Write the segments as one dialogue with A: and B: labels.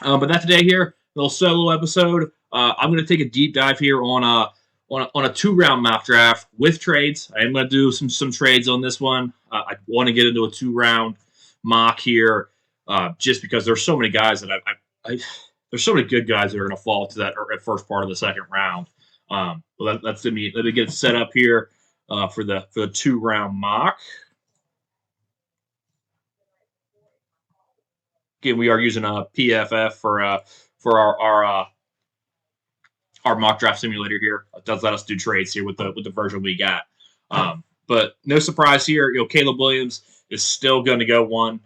A: But not today here. Little solo episode. I'm going to take a deep dive here on a 2-round mock draft with trades. I am going to do some trades on this one. I want to get into a 2-round mock here, just because there's so many guys that there's so many good guys that are going to fall to that first part of the second round. Let me get set up here for the 2-round mock. Again, we are using a PFF for our mock draft simulator here. It does let us do trades here with the version we got. But no surprise here. Caleb Williams is still going to go one.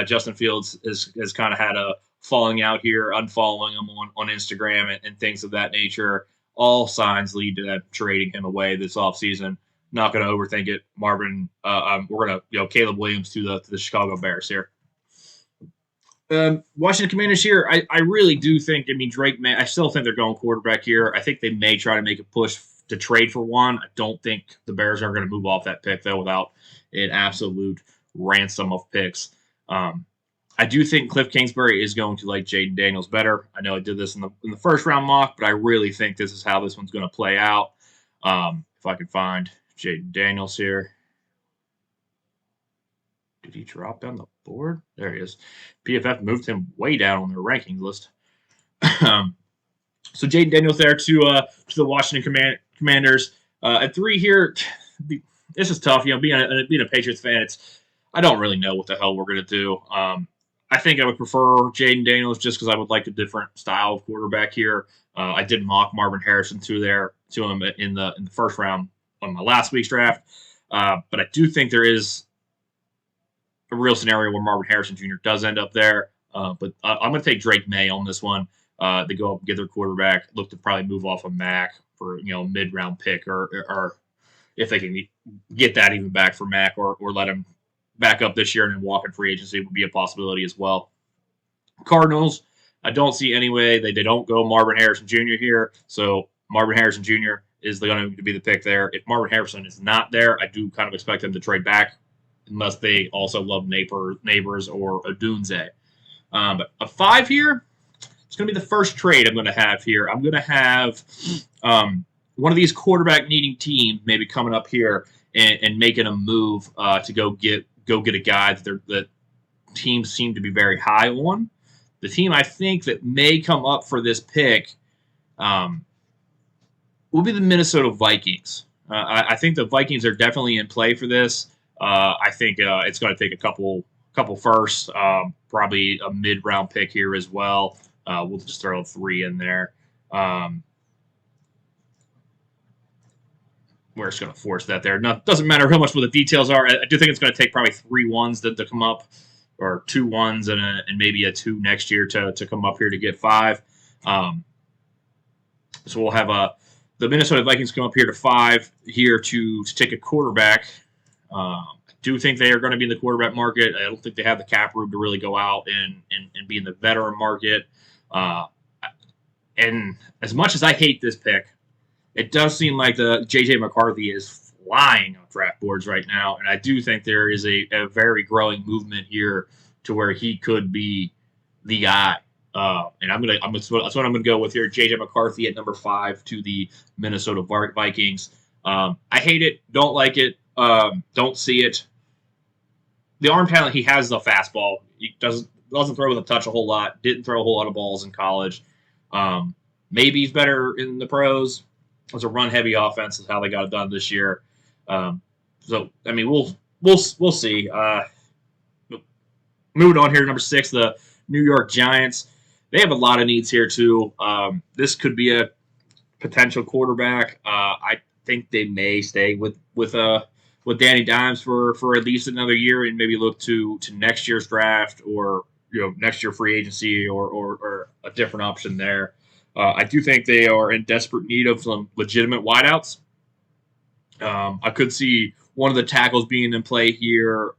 A: Justin Fields has kind of had a falling out here, unfollowing him on Instagram and things of that nature. All signs lead to that trading him away this offseason. Not going to overthink it. Marvin, we're going to Caleb Williams to the Chicago Bears here. Washington Commanders here, I really do think, Drake may, I still think they're going quarterback here. I think they may try to make a push to trade for one. I don't think the Bears are going to move off that pick, though, without an absolute ransom of picks. I do think Cliff Kingsbury is going to like Jaden Daniels better. I know I did this in the first round mock, but I really think this is how this one's going to play out. If I can find Jaden Daniels here. Did he drop down the board? There he is. PFF moved him way down on their rankings list. So Jaden Daniels there to the Washington Commanders. At 3 here, this is tough. Being a Patriots fan, I don't really know what the hell we're going to do. I think I would prefer Jaden Daniels just because I would like a different style of quarterback here. I did mock Marvin Harrison to him in the first round on my last week's draft. But I do think there is a real scenario where Marvin Harrison Jr. does end up there. But I'm going to take Drake May on this one. They go up and get their quarterback, look to probably move off of Mac for a mid-round pick, or if they can get that even back for Mac, or let him back up this year and then walk in free agency would be a possibility as well. Cardinals, I don't see any way they don't go Marvin Harrison Jr. here. So Marvin Harrison Jr. is going to be the pick there. If Marvin Harrison is not there, I do kind of expect them to trade back, unless they also love Neighbors or Odunze. But a 5 here, it's going to be the first trade I'm going to have here. I'm going to have one of these quarterback-needing teams maybe coming up here and making a move to go get a guy that teams seem to be very high on. The team I think that may come up for this pick will be the Minnesota Vikings. I think the Vikings are definitely in play for this. I think it's going to take a couple firsts, probably a mid-round pick here as well. We'll just throw 3 in there. We're just going to force that there. Doesn't matter how much what the details are. I do think it's going to take probably 3 ones to come up, or 2 ones and maybe a 2 next year to come up here to get 5. So we'll have the Minnesota Vikings come up here to 5 here to take a quarterback. I do think they are going to be in the quarterback market. I don't think they have the cap room to really go out and be in the veteran market. And as much as I hate this pick, it does seem like the J.J. McCarthy is flying on draft boards right now, and I do think there is a very growing movement here to where he could be the guy. And that's what I'm gonna go with here. J.J. McCarthy at number 5 to the Minnesota Vikings. I hate it. Don't like it. Don't see it. The arm talent, he has the fastball. He doesn't throw with a touch a whole lot. Didn't throw a whole lot of balls in college. Maybe he's better in the pros. It was a run-heavy offense is how they got it done this year. So we'll see. Moving on here, number 6, the New York Giants. They have a lot of needs here too. This could be a potential quarterback. I think they may stay with Danny Dimes for at least another year, and maybe look to next year's draft, or next year free agency, or a different option there. I do think they are in desperate need of some legitimate wideouts. I could see one of the tackles being in play here.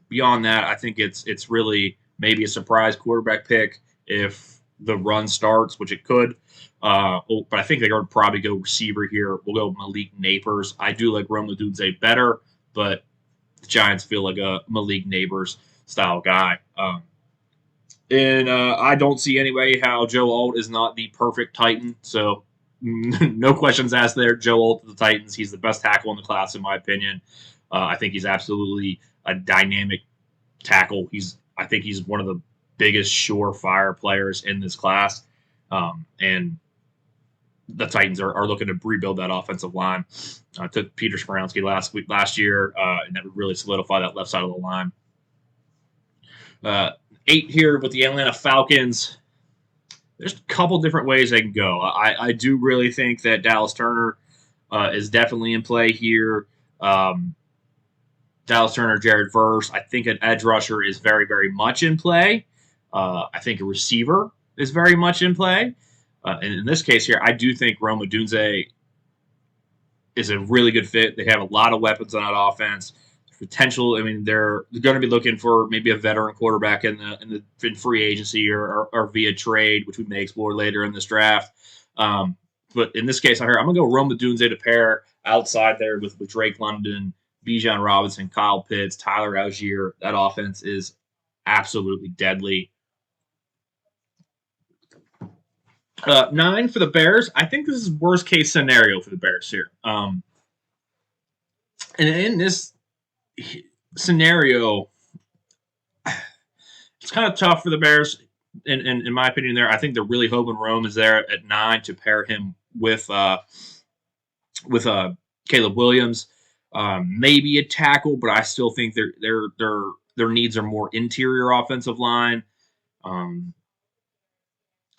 A: Beyond that, I think it's really maybe a surprise quarterback pick if the run starts, which it could. But I think they're going to probably go receiver here. We'll go Malik Neighbors. I do like Rome Odunze better, but the Giants feel like a Malik Neighbors style guy. And I don't see any way how Joe Alt is not the perfect Titan. So no questions asked there. Joe Alt of the Titans. He's the best tackle in the class, in my opinion. I think he's absolutely a dynamic tackle. I think he's one of the biggest surefire players in this class. And the Titans are looking to rebuild that offensive line. Took Peter Skorowski last year, and that would really solidify that left side of the line. 8 here with the Atlanta Falcons. There's a couple different ways they can go. I do really think that Dallas Turner is definitely in play here. Dallas Turner, Jared Verse. I think an edge rusher is very, very much in play. I think a receiver is very much in play. And in this case here, I do think Rome Odunze is a really good fit. They have a lot of weapons on that offense. Potential. I mean, they're going to be looking for maybe a veteran quarterback in free agency or via trade, which we may explore later in this draft. But in this case, I'm going to go Rome Odunze to pair outside there with Drake London, Bijan Robinson, Kyle Pitts, Tyler Algier. That offense is absolutely deadly. 9 for the Bears. I think this is worst case scenario for the Bears here. And in this scenario, it's kind of tough for the Bears. In my opinion, there, I think they're really hoping Rome is there at 9 to pair him with Caleb Williams, maybe a tackle, but I still think their needs are more interior offensive line.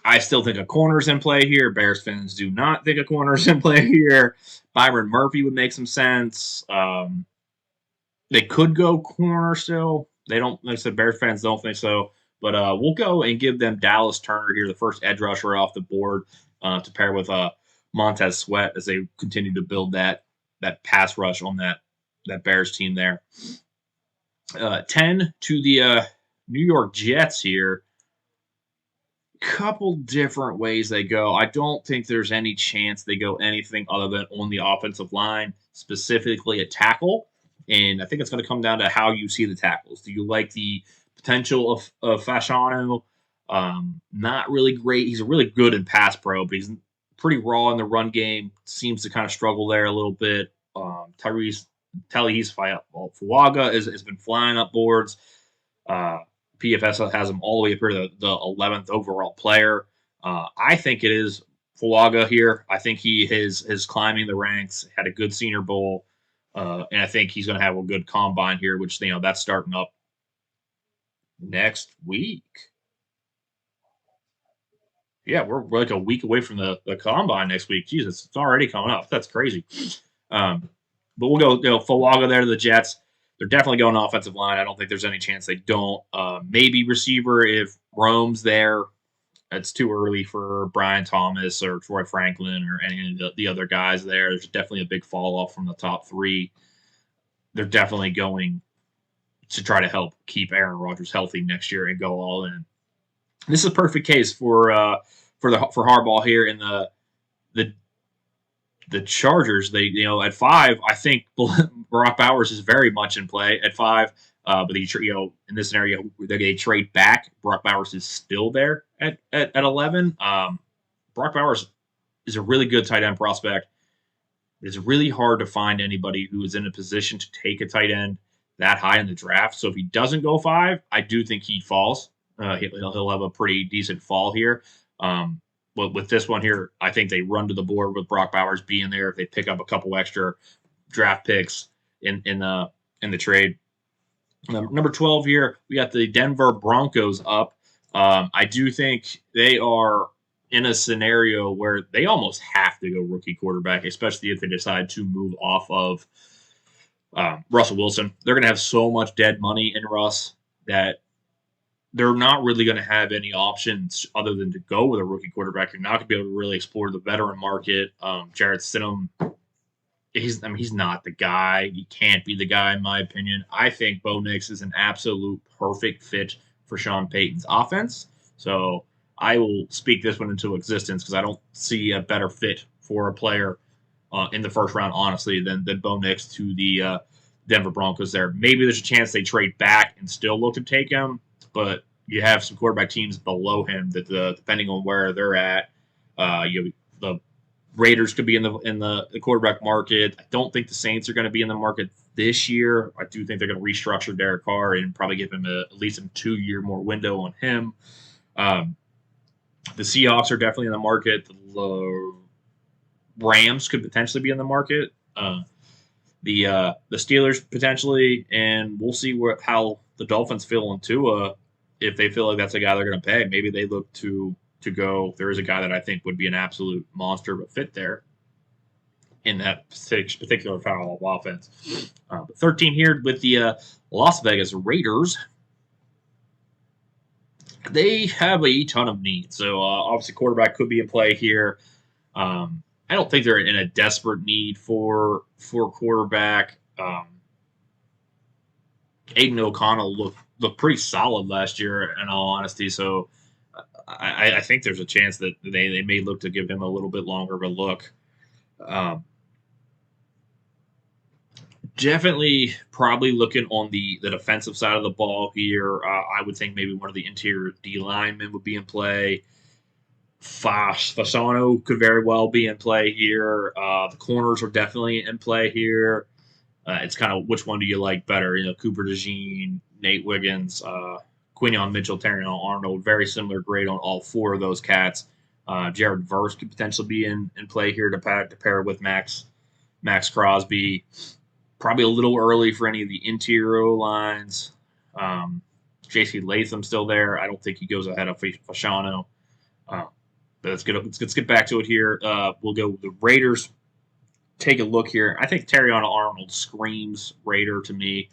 A: I still think a corner's in play here. Bears fans do not think a corner's in play here. Byron Murphy would make some sense. They could go corner still. They don't. Like I said, Bears fans don't think so. But we'll go and give them Dallas Turner here, the first edge rusher off the board, to pair with Montez Sweat as they continue to build that pass rush on that Bears team there. 10 to the New York Jets here. Couple different ways they go. I don't think there's any chance they go anything other than on the offensive line, specifically a tackle. And I think it's going to come down to how you see the tackles. Do you like the potential of Fasciano? Not really great. He's really good in pass pro, but he's pretty raw in the run game. Seems to kind of struggle there a little bit. Tyrese Fuaga has been flying up boards. PFS has him all the way up here to the 11th overall player. I think it is Fuaga here. I think he is climbing the ranks, had a good Senior Bowl, and I think he's going to have a good combine here, which that's starting up next week. Yeah, we're like a week away from the combine next week. Jesus, it's already coming up. That's crazy. But we'll go Fuaga there to the Jets. They're definitely going offensive line. I don't think there's any chance they don't. Maybe receiver if Rome's there. It's too early for Brian Thomas or Troy Franklin or any of the other guys there. There's definitely a big fall off from the top 3. They're definitely going to try to help keep Aaron Rodgers healthy next year and go all in. This is a perfect case for Harbaugh here in the Chargers. They at 5, I think Brock Bowers is very much in play at 5. But in this scenario, they trade back. Brock Bowers is still there at 11. Brock Bowers is a really good tight end prospect. It's really hard to find anybody who is in a position to take a tight end that high in the draft. So if he doesn't go 5, I do think he falls. He'll have a pretty decent fall here. But with this one here, I think they run to the board with Brock Bowers being there. If they pick up a couple extra draft picks in the trade. Number 12 here, we got the Denver Broncos up. I do think they are in a scenario where they almost have to go rookie quarterback, especially if they decide to move off of Russell Wilson. They're going to have so much dead money in Russ that they're not really going to have any options other than to go with a rookie quarterback. You're not going to be able to really explore the veteran market. Jarrett Stidham, he's not the guy. He can't be the guy, in my opinion. I think Bo Nix is an absolute perfect fit for Sean Payton's offense. So I will speak this one into existence because I don't see a better fit for a player in the first round, honestly, than Bo Nix to the Denver Broncos there. Maybe there's a chance they trade back and still look to take him, but you have some quarterback teams below him that depending on where they're at, the Raiders could be in the quarterback market. I don't think the Saints are going to be in the market this year. I do think they're going to restructure Derek Carr and probably give him at least a 2-year more window on him. The Seahawks are definitely in the market. The Rams could potentially be in the market. The Steelers potentially, and we'll see how the Dolphins feel on Tua. If they feel like that's a guy they're going to pay, maybe they look to go. There is a guy that I think would be an absolute monster but fit there in that particular foul of offense. But 13 here with the Las Vegas Raiders. They have a ton of needs. So obviously quarterback could be in play here. I don't think they're in a desperate need for quarterback. Aiden O'Connell looked pretty solid last year, in all honesty. So I think there's a chance that they may look to give him a little bit longer of a look. Definitely probably looking on the defensive side of the ball here. I would think maybe one of the interior D linemen would be in play. Fasano could very well be in play here. The corners are definitely in play here. It's kind of which one do you like better? Cooper DeJean, Nate Wiggins, Quinion Mitchell, Terrion Arnold. Very similar grade on all 4 of those cats. Jared Verse could potentially be in play here to pair with Max Crosby. Probably a little early for any of the interior lines. J.C. Latham's still there. I don't think he goes ahead of Fasano. But let's get back to it here. We'll go with the Raiders. Take a look here. I think Terrion Arnold screams Raider to me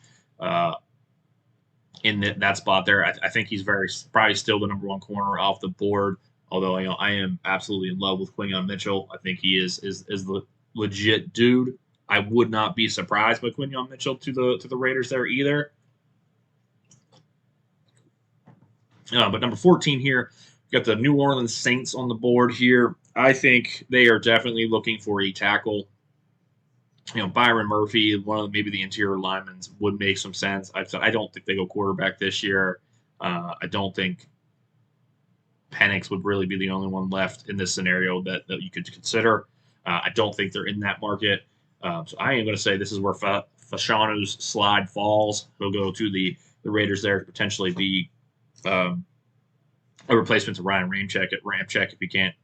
A: in that spot there. I think he's probably still the number 1 corner off the board. Although I am absolutely in love with Quinion Mitchell. I think he is the legit dude. I would not be surprised by Quinion Mitchell to the Raiders there either. But number 14 here, got the New Orleans Saints on the board here. I think they are definitely looking for a tackle. Byron Murphy, one of maybe the interior linemen, would make some sense. I don't think they go quarterback this year. I don't think Penix would really be the only one left in this scenario that you could consider. I don't think they're in that market. So I am going to say this is where Fasano's slide falls. He'll go to the Raiders there to potentially be a replacement to Ryan Ramczyk if he can't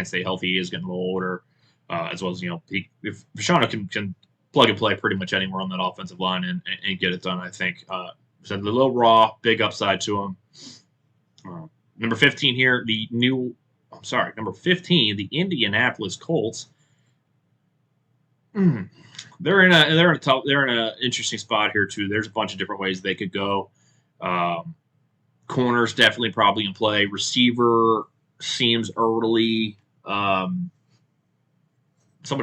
A: stay healthy. He is getting a little older, as well as if Fasano can plug and play pretty much anywhere on that offensive line and get it done. I think so a little raw, big upside to him. Number 15 here, number 15, the Indianapolis Colts. They're in an interesting spot here too. There's a bunch of different ways they could go. Corners definitely probably in play. Receiver seems early. Somebody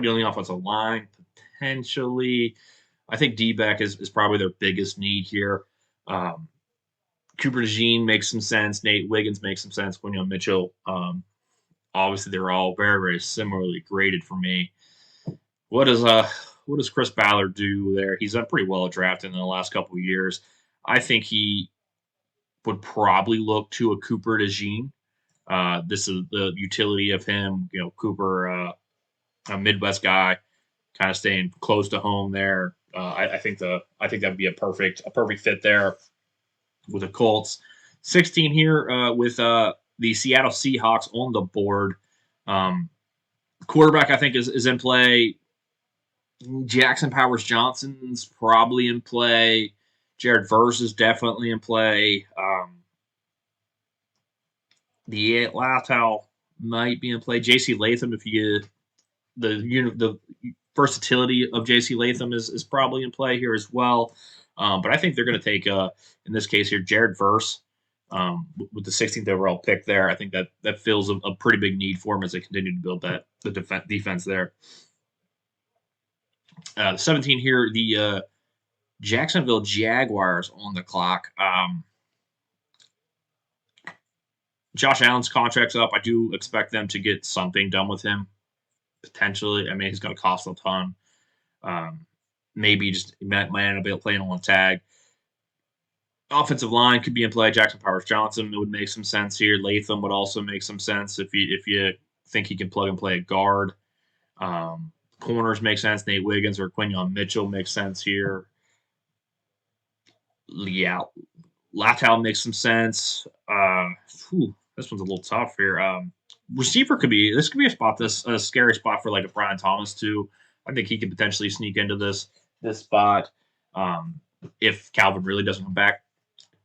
A: on the offensive line potentially. I think D-back is probably their biggest need here. Cooper DeJean makes some sense. Nate Wiggins makes some sense. Quinion Mitchell. Obviously, they're all very, very similarly graded for me. What does Chris Ballard do there? He's done pretty well at drafting in the last couple of years. I think he would probably look to a Cooper DeJean. This is the utility of him. Cooper, a Midwest guy, kind of staying close to home there. I think that would be a perfect fit there with the Colts. 16 here with the Seattle Seahawks on the board. Quarterback, I think, is in play. Jackson Powers Johnson's probably in play. Jared Verse is definitely in play. The Latal might be in play. J.C. Latham, the versatility of J.C. Latham is probably in play here as well. But I think they're going to take, in this case here, Jared Verse with the 16th overall pick there. I think that fills a pretty big need for him as they continue to build the defense there. 17 here, the Jacksonville Jaguars on the clock. Josh Allen's contract's up. I do expect them to get something done with him, potentially. I mean, he's going to cost a ton. Maybe just might end up playing on a tag. Offensive line could be in play. Jackson Powers Johnson would make some sense here. Latham would also make some sense if you think he can plug and play a guard. Corners make sense. Nate Wiggins or Quinyon Mitchell makes sense here. Yeah, Latow makes some sense. This one's a little tough here. Receiver could be this could be a spot this a scary spot for like a Brian Thomas too. I think he could potentially sneak into this spot if Calvin Ridley doesn't come back.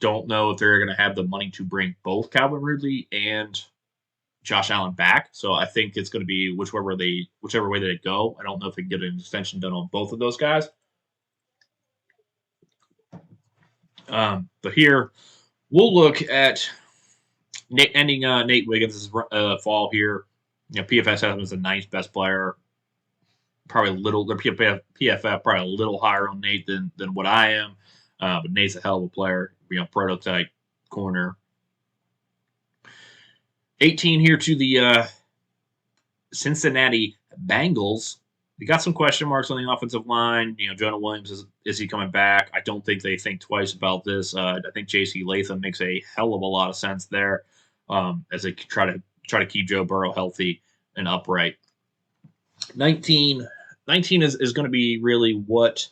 A: Don't know if they're going to have the money to bring both Calvin Ridley and Josh Allen back. So I think it's going to be whichever way they go. I don't know if they can get an extension done on both of those guys. But here we'll look at ending Nate Wiggins' fall here. PFF has him as the ninth best player. Probably a little, their PFF probably a little higher on Nate than what I am. But Nate's a hell of a player. Prototype corner. 18 here to the Cincinnati Bengals. We got some question marks on the offensive line. Jonah Williams, is he coming back? I don't think they think twice about this. I think J.C. Latham makes a hell of a lot of sense there as they try to keep Joe Burrow healthy and upright. 19 is going to be really what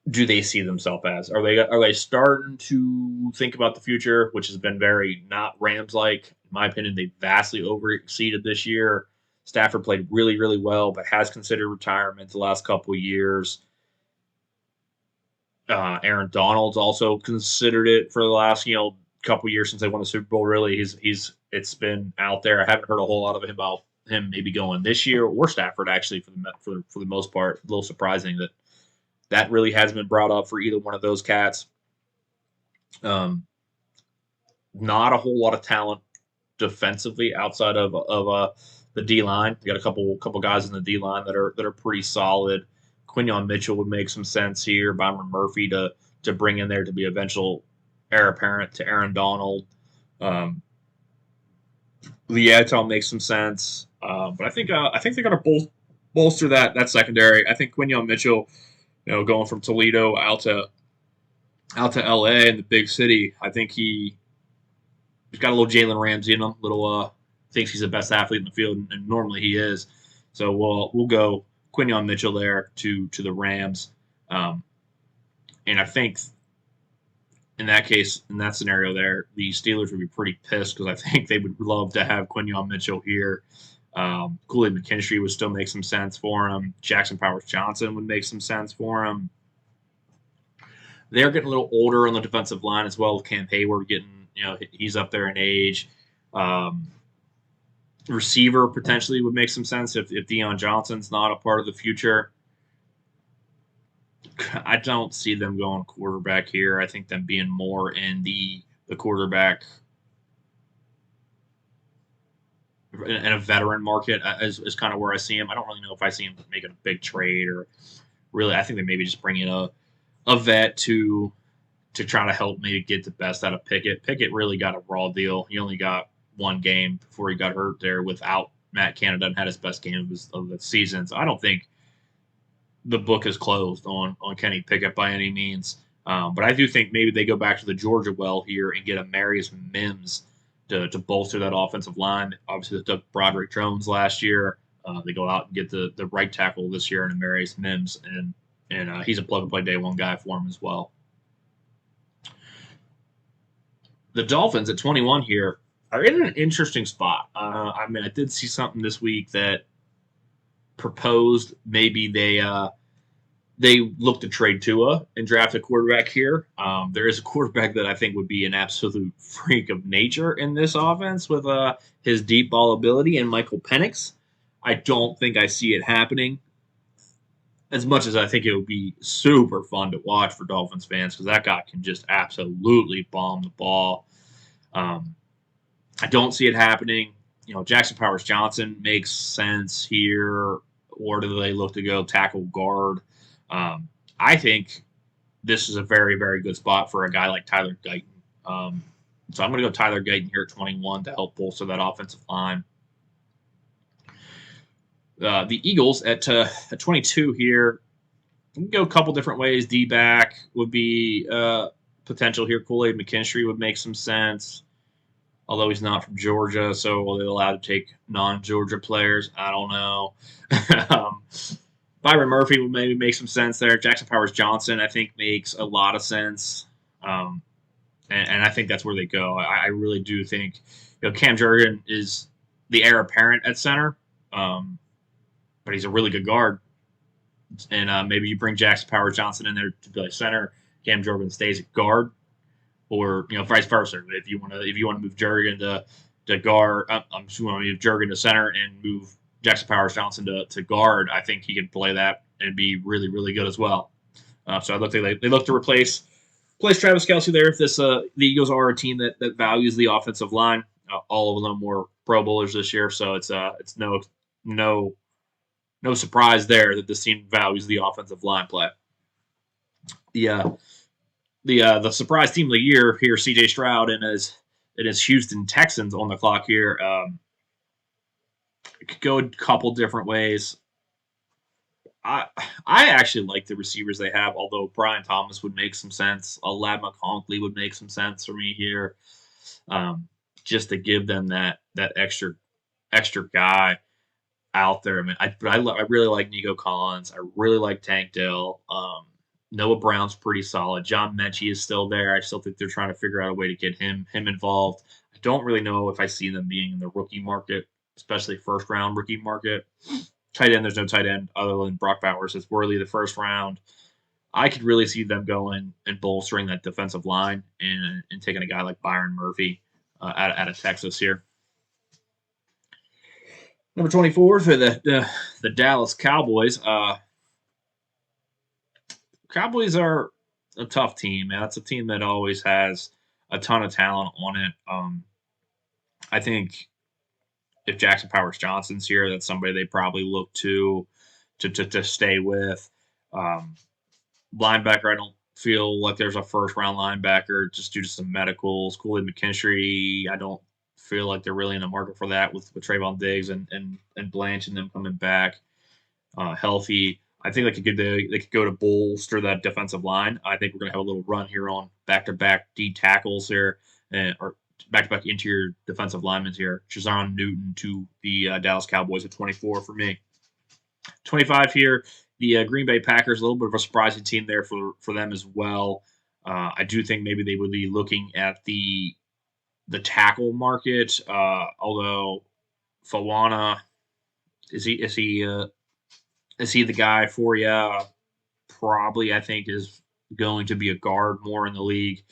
A: do they see themselves as? Are they starting to think about the future, which has been very not Rams like? In my opinion, they vastly overexceeded this year. Stafford played really, really well, but has considered retirement the last couple of years. Aaron Donald's also considered it for the last couple of years since they won the Super Bowl. Really, it's been out there. I haven't heard a whole lot of him about him maybe going this year or Stafford actually for the most part. A little surprising that really hasn't been brought up for either one of those cats. Not a whole lot of talent defensively outside of the D line. You got a couple guys in the D line that are pretty solid. Quinyon Mitchell would make some sense here. Byron Murphy to bring in there to be eventual heir apparent to Aaron Donald. Liatal makes some sense, but I think they got to bolster that secondary. I think Quinyon Mitchell, going from Toledo out to LA in the big city, I think he's got a little Jalen Ramsey in him. Thinks he's the best athlete in the field, and normally he is. So we'll go Quinyon Mitchell there to the Rams, and I think in that case, in that scenario there, the Steelers would be pretty pissed because I think they would love to have Quinyon Mitchell here. Kool-Aid McKinstry would still make some sense for him. Jackson Powers Johnson would make some sense for him. They're getting a little older on the defensive line as well. With Cam Hayward getting, he's up there in age. Receiver potentially would make some sense if Deion Johnson's not a part of the future. I don't see them going quarterback here. I think them being more in the quarterback in a veteran market is kind of where I see him. I don't really know if I see him making a big trade or really. I think they maybe just bring in a vet to try to help maybe get the best out of Pickett. Pickett really got a raw deal. He only got one game before he got hurt there without Matt Canada and had his best game of the season. So I don't think the book is closed on Kenny Pickett by any means. But I do think maybe they go back to the Georgia well here and get a Marius Mims to bolster that offensive line. Obviously, they took Broderick Jones last year. They go out and get the right tackle this year in Marius Mims, and he's a plug-and-play day one guy for him as well. The Dolphins at 21 here are in an interesting spot. I did see something this week that proposed maybe they look to trade Tua and draft a quarterback here. There is a quarterback that I think would be an absolute freak of nature in this offense with his deep ball ability and Michael Penix. I don't think I see it happening as much as I think it would be super fun to watch for Dolphins fans because that guy can just absolutely bomb the ball. I don't see it happening. Jackson Powers Johnson makes sense here. Or do they look to go tackle guard? I think this is a very, very good spot for a guy like Tyler Guyton. So I'm going to go Tyler Guyton here at 21 to help bolster that offensive line. The Eagles at 22 here. You can go a couple different ways. D-back would be potential here. Kool-Aid McKinstry would make some sense, although he's not from Georgia, so are they allowed to take non-Georgia players? I don't know. um, Byron Murphy would maybe make some sense there. Jackson Powers Johnson, I think, makes a lot of sense. Um, and I think that's where they go. I really do think, Cam Jurgen is the heir apparent at center, but he's a really good guard. And maybe you bring Jackson Powers Johnson in there to play center. Cam Jurgen stays at guard, or vice versa. If you want to move Jurgen to guard, I'm just want to move Jurgen to center and move Jackson Powers Johnson to guard. I think he can play that and be really really good as well. So I look they look to replace Travis Kelce there. If the Eagles are a team that values the offensive line, all of them were Pro Bowlers this year, so it's no surprise there that this team values the offensive line play. The surprise team of the year here, C.J. Stroud and his Houston Texans on the clock here. It could go a couple different ways. I actually like the receivers they have, although Brian Thomas would make some sense. Ladd McConkey would make some sense for me here, just to give them that extra guy out there. I mean, I really like Nico Collins. I really like Tank Dell. Noah Brown's pretty solid. John Mechie is still there. I still think they're trying to figure out a way to get him involved. I don't really know if I see them being in the rookie market, especially first round rookie market. Tight end, there's no tight end other than Brock Bowers. It's Worley the first round. I could really see them going and bolstering that defensive line and taking a guy like Byron Murphy out of Texas here. Number 24 for the Dallas Cowboys. Cowboys are a tough team, man. That's a team that always has a ton of talent on it. I think if Jackson Powers Johnson's here, that's somebody they probably look to stay with. Linebacker, I don't feel like there's a first round linebacker just due to some medicals. Kool-Aid McKinstry, I don't feel like they're really in the market for that with Trayvon Diggs and Blanche and them coming back healthy. I think they could go to bolster that defensive line. I think we're going to have a little run here on back-to-back D tackles here, or back-to-back interior defensive linemen here. Shazan Newton to the Dallas Cowboys at 24 for me. 25 here, the Green Bay Packers, a little bit of a surprising team there for them as well. I do think maybe they would be looking at the tackle market, although Fawana, is he the guy for you? Probably, I think, is going to be a guard more in the league.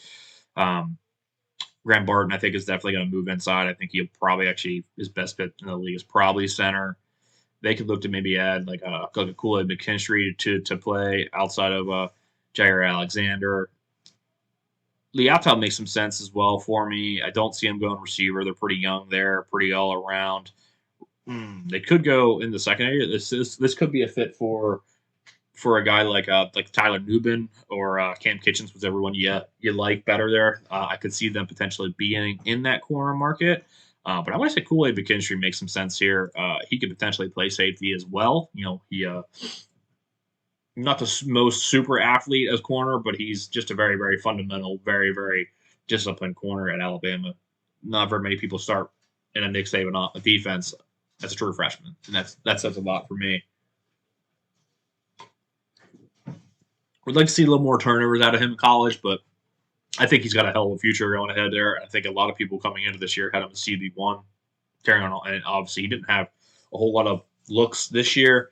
A: Graham Barton, I think, is definitely going to move inside. I think he'll probably actually, his best fit in the league is probably center. They could look to maybe add like a Kool-Aid McKinstry to play outside of Jair Alexander. Leopold makes some sense as well for me. I don't see him going receiver. They're pretty young there, pretty all around. They could go in the secondary. This could be a fit for a guy like Tyler Nubin or Cam Kitchens, whichever one you like better there. I could see them potentially being in that corner market. But I want to say Kool-Aid McKinstry makes some sense here. He could potentially play safety as well. He not the most super athlete as corner, but he's just a very, very fundamental, very, very disciplined corner at Alabama. Not very many people start in a Nick Saban defense as a true freshman, and that says a lot for me. Would like to see a little more turnovers out of him in college, but I think he's got a hell of a future going ahead there. I think a lot of people coming into this year had him as CB1, carrying on, and obviously he didn't have a whole lot of looks this year.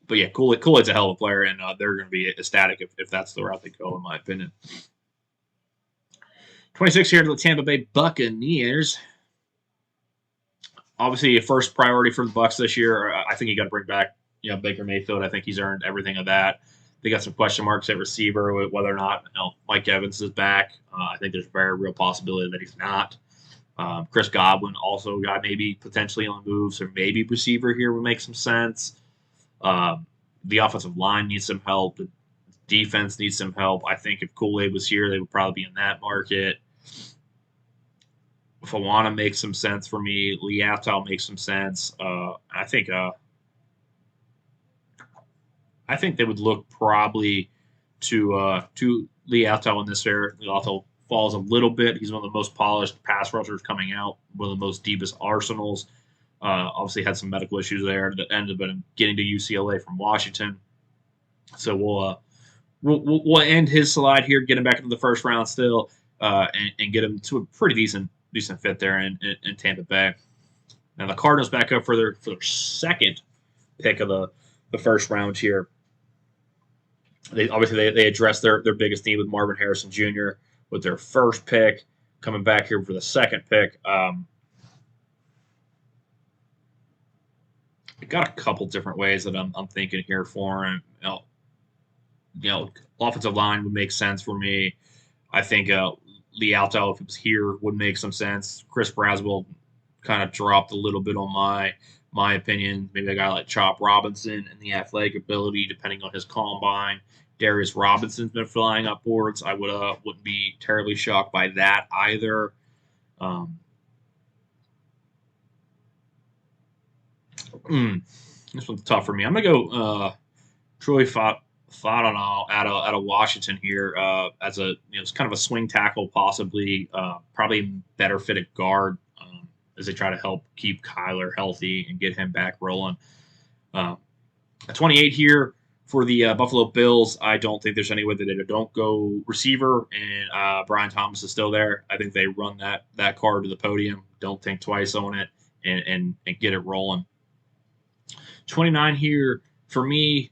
A: But yeah, Kool-Aid's a hell of a player, and they're going to be ecstatic if that's the route they go, in my opinion. 26 here to the Tampa Bay Buccaneers. Obviously, a first priority for the Bucs this year. I think you got to bring back Baker Mayfield. I think he's earned everything of that. They got some question marks at receiver, whether or not Mike Evans is back. I think there's a very real possibility that he's not. Chris Godwin also got maybe potentially on the move, so maybe receiver here would make some sense. The offensive line needs some help. The defense needs some help. I think if Kool-Aid was here, they would probably be in that market. Fawana makes some sense for me. Leopold makes some sense. I think they would look probably to Lee Alto in this area. Lee Alto falls a little bit. He's one of the most polished pass rushers coming out, one of the most deepest arsenals. Obviously had some medical issues there that ended up getting to UCLA from Washington. So we'll end his slide here, get him back into the first round still, and get him to a pretty decent fit there in Tampa Bay. Now the Cardinals back up for their second pick of the first round here. They addressed their biggest need with Marvin Harrison Jr. with their first pick, coming back here for the second pick. I got a couple different ways that I'm thinking here for him. Offensive line would make sense for me. I think Lee Alto, if it was here, would make some sense. Chris Braswell kind of dropped a little bit on my opinion. Maybe a guy like Chop Robinson and the athletic ability, depending on his combine. Darius Robinson's been flying upwards. I wouldn't be terribly shocked by that either. This one's tough for me. I'm gonna go Troy Fautanu out of Washington here as it's kind of a swing tackle, possibly probably better fitted guard as they try to help keep Kyler healthy and get him back rolling. At 28 here for the Buffalo Bills, I don't think there's any way that they don't go receiver, and Brian Thomas is still there. I think they run that card to the podium. Don't think twice on it and get it rolling. 29 here for me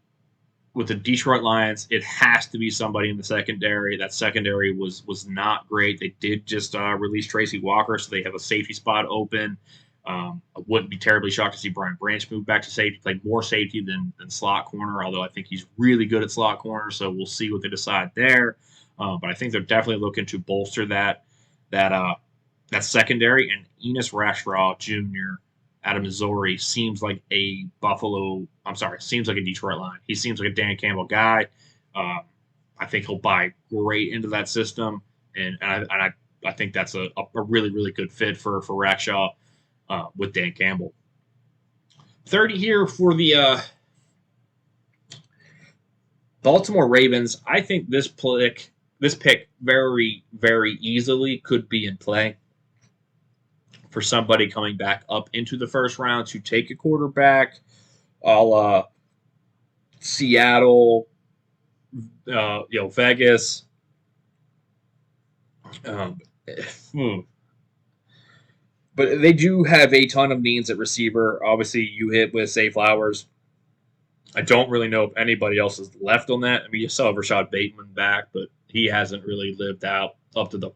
A: with the Detroit Lions. It has to be somebody in the secondary. That secondary was not great. They did just release Tracy Walker, so they have a safety spot open. I wouldn't be terribly shocked to see Brian Branch move back to safety, play more safety than slot corner, although I think he's really good at slot corner, so we'll see what they decide there. But I think they're definitely looking to bolster that secondary, and Enos Rashraw Jr. out of Missouri seems like a Detroit Lion. He seems like a Dan Campbell guy. I think he'll buy great into that system, and I think that's a really, really good fit for Rashraw with Dan Campbell. 30 here for the Baltimore Ravens. I think this pick very, very easily could be in play for somebody coming back up into the first round to take a quarterback, Seattle, Vegas. But they do have a ton of needs at receiver. Obviously, you hit with Zay Flowers. I don't really know if anybody else is left on that. I mean, you saw Rashad Bateman back, but he hasn't really lived out up to the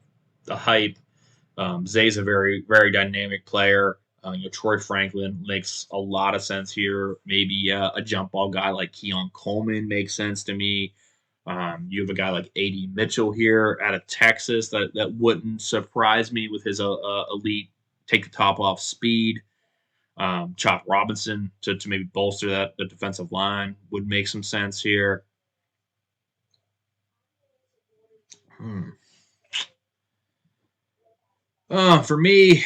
A: hype. Zay's a very, very dynamic player. Troy Franklin makes a lot of sense here. Maybe a jump ball guy like Keon Coleman makes sense to me. You have a guy like A.D. Mitchell here out of Texas that wouldn't surprise me with his elite take the top off speed. Chop Robinson to maybe bolster the defensive line would make some sense here. For me,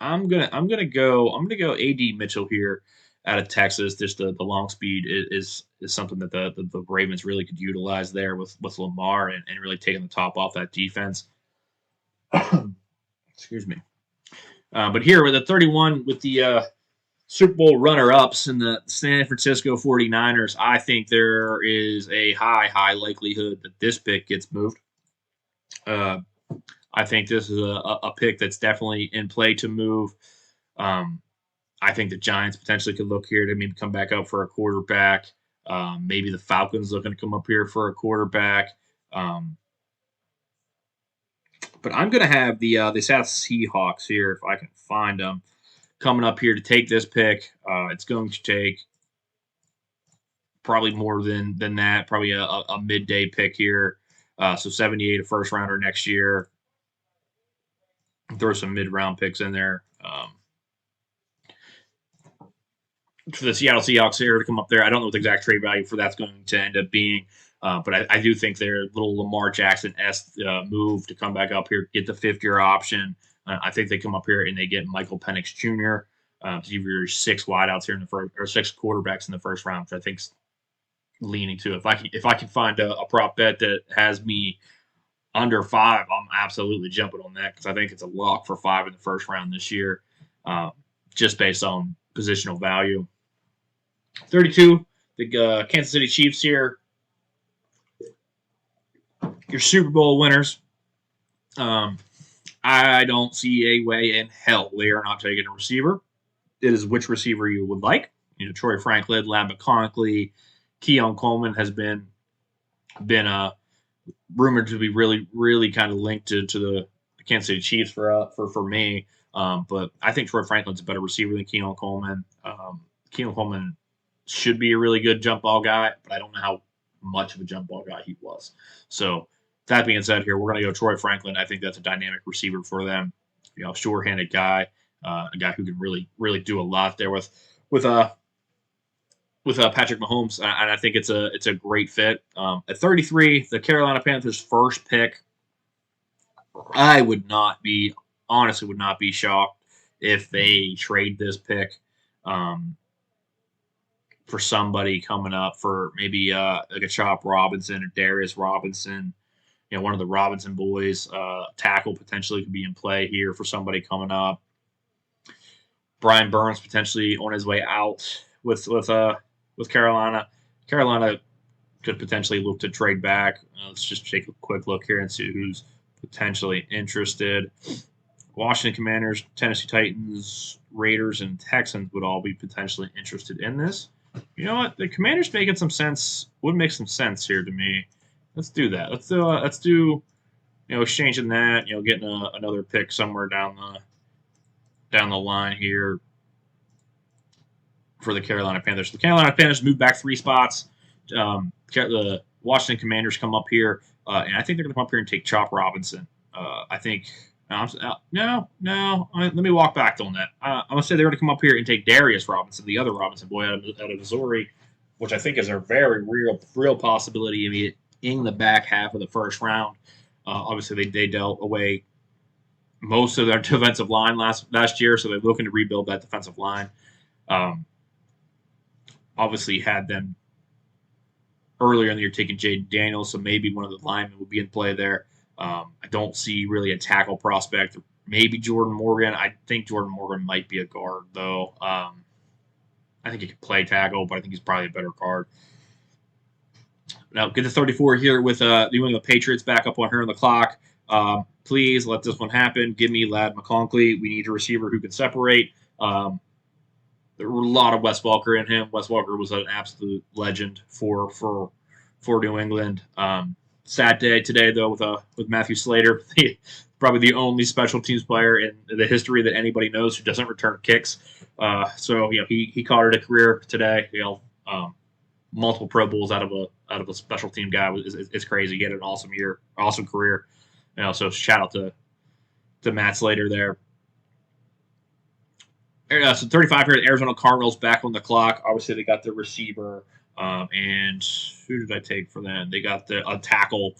A: I'm gonna go A.D. Mitchell here out of Texas. Just the long speed is something that the Ravens really could utilize there with Lamar and really taking the top off that defense. Excuse me. But here with the 31 with the Super Bowl runner-ups in the San Francisco 49ers, I think there is a high likelihood that this pick gets moved. I think this is a pick that's definitely in play to move. I think the Giants potentially could look here to maybe come back up for a quarterback. Maybe the Falcons looking to come up here for a quarterback. But I'm going to have the Seattle Seahawks here, if I can find them, coming up here to take this pick. It's going to take probably more than that, probably a midday pick here. So 78, a first rounder next year. Throw some mid-round picks in there. For the Seattle Seahawks here to come up there, I don't know what the exact trade value for that's going to end up being. But I do think their little Lamar Jackson-esque move to come back up here, get the fifth-year option. I think they come up here and they get Michael Penix Jr. To give you 6 wideouts here in the first, or 6 quarterbacks in the first round, which I think leaning to. If I can find a prop bet that has me under 5, I'm absolutely jumping on that because I think it's a lock for 5 in the first round this year, uh, just based on positional value. 32, the Kansas City Chiefs here, your Super Bowl winners. Um, I don't see a way in hell they are not taking a receiver. It is which receiver you would like. Troy Franklin, Lad McConkey, Keon Coleman has been rumored to be really kind of linked to the Kansas City Chiefs for me. But I think Troy Franklin's a better receiver than Keon Coleman. Keon Coleman should be a really good jump ball guy, but I don't know how much of a jump ball guy he was. So that being said, here we're going to go Troy Franklin. I think that's a dynamic receiver for them. Sure-handed guy, a guy who can really do a lot there with Patrick Mahomes, and I think it's a great fit. At 33, the Carolina Panthers' first pick, I would not be shocked if they trade this pick for somebody coming up for maybe like a Chop Robinson or Darius Robinson, one of the Robinson boys. Tackle potentially could be in play here for somebody coming up. Brian Burns potentially on his way out with Carolina. Carolina could potentially look to trade back. Let's just take a quick look here and see who's potentially interested. Washington Commanders, Tennessee Titans, Raiders, and Texans would all be potentially interested in this. You know what? The Commanders making some sense would make some sense here to me. Let's do that. Let's do exchanging that. Getting another pick somewhere down the line here for the Carolina Panthers. The Carolina Panthers moved back 3 spots. The Washington Commanders come up here, and I think they're going to come up here and take Chop Robinson. I think no. Let me walk back on that. I'm going to say they're going to come up here and take Darius Robinson, the other Robinson boy out of Missouri, which I think is a very real possibility in the back half of the first round. Obviously, they dealt away most of their defensive line last year, so they're looking to rebuild that defensive line. Obviously, had them earlier in the year taking Jaden Daniels, so maybe one of the linemen would be in play there. I don't see really a tackle prospect. Maybe Jordan Morgan. I think Jordan Morgan might be a guard, though. I think he could play tackle, but I think he's probably a better guard. Now, get to 34 here with the New England Patriots back up on her on the clock. Please let this one happen. Give me Lad McConkey. We need a receiver who can separate. There were a lot of Wes Welker in him. Wes Welker was an absolute legend for New England. Sad day today, though, with Matthew Slater, probably the only special teams player in the history that anybody knows who doesn't return kicks. So he caught it a career today. Multiple Pro Bowls out of a special team guy is crazy. He had an awesome year, awesome career. So shout out to Matt Slater there. So 35 here, the Arizona Cardinals back on the clock. Obviously, they got the receiver. And who did I take for them? They got a tackle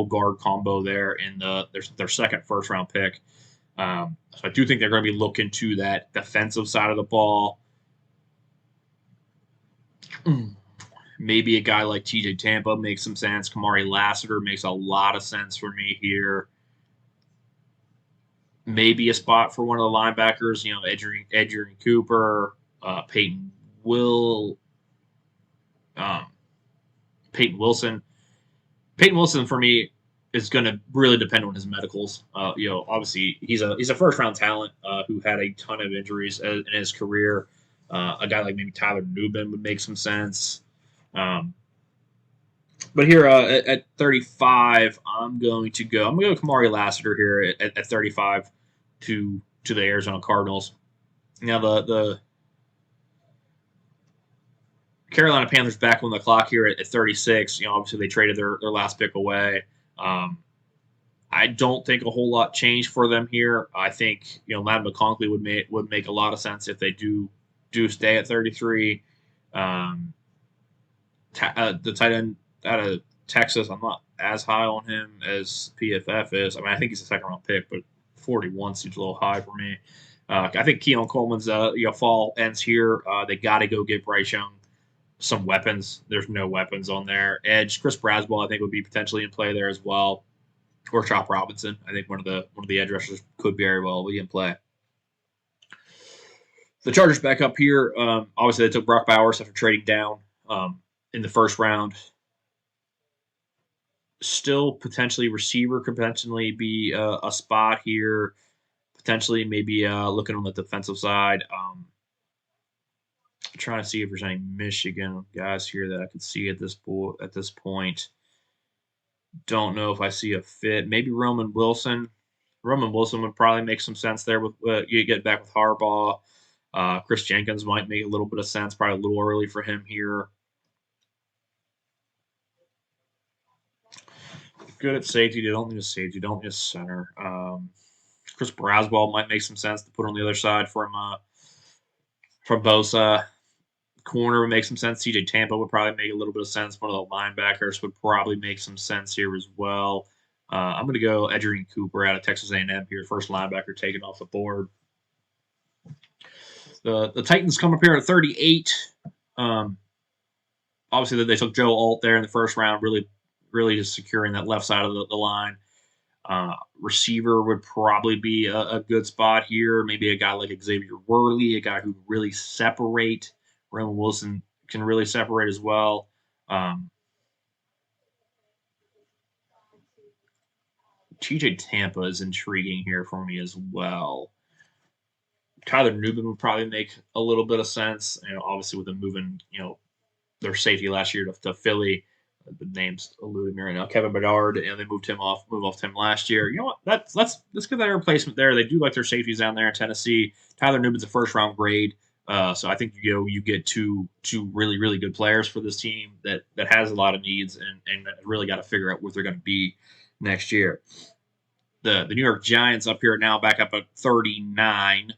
A: guard combo there in their second first round pick. So I do think they're going to be looking to that defensive side of the ball. Maybe a guy like TJ Tampa makes some sense. Kamari Lassiter makes a lot of sense for me here. Maybe a spot for one of the linebackers, Adrian Cooper, Peyton Wilson. Peyton Wilson for me is going to really depend on his medicals. Obviously he's a first round talent who had a ton of injuries in his career. A guy like maybe Tyler Nubin would make some sense. But here at 35, I'm going to go Kamari Lassiter here at 35 to the Arizona Cardinals. Now the Carolina Panthers back on the clock here at 36. Obviously they traded their last pick away. I don't think a whole lot changed for them here. I think Lad McConkey would make a lot of sense if they do stay at 33. The tight end out of Texas, I'm not as high on him as PFF is. I mean, I think he's a second round pick, but 41 seems a little high for me. I think Keon Coleman's fall ends here. They got to go get Bryce Young some weapons. There's no weapons on there. Edge, Chris Braswell, I think would be potentially in play there as well, or Chop Robinson. I think one of the edge rushers could very well be in play. The Chargers back up here. Obviously, they took Brock Bowers after trading down in the first round. Still potentially receiver could potentially be a spot here. Potentially maybe looking on the defensive side. Trying to see if there's any Michigan guys here that I could see at this point. Don't know if I see a fit. Maybe Roman Wilson. Roman Wilson would probably make some sense there with you get back with Harbaugh. Chris Jenkins might make a little bit of sense. Probably a little early for him here. Good at safety. They don't need a safety. Don't need a center. Chris Braswell might make some sense to put on the other side from Bosa. Corner would make some sense. TJ Tampa would probably make a little bit of sense. One of the linebackers would probably make some sense here as well. I'm going to go Edgerrin Cooper out of Texas A&M here, first linebacker taken off the board. The Titans come up here at 38. Obviously, they took Joe Alt there in the first round, really just securing that left side of the line. Receiver would probably be a good spot here. Maybe a guy like Xavier Worley, a guy who can really separate. Roman Wilson can really separate as well. TJ Tampa is intriguing here for me as well. Tyler Newman would probably make a little bit of sense. Obviously with them moving, their safety last year to Philly. The name's eluding me right now. Kevin Bedard, and they moved off him last year. You know what? Let's get that replacement there. They do like their safeties down there in Tennessee. Tyler Newman's a first round grade. So I think you get two really, really good players for this team that has a lot of needs and really got to figure out what they're going to be next year. The New York Giants up here now back up at 39.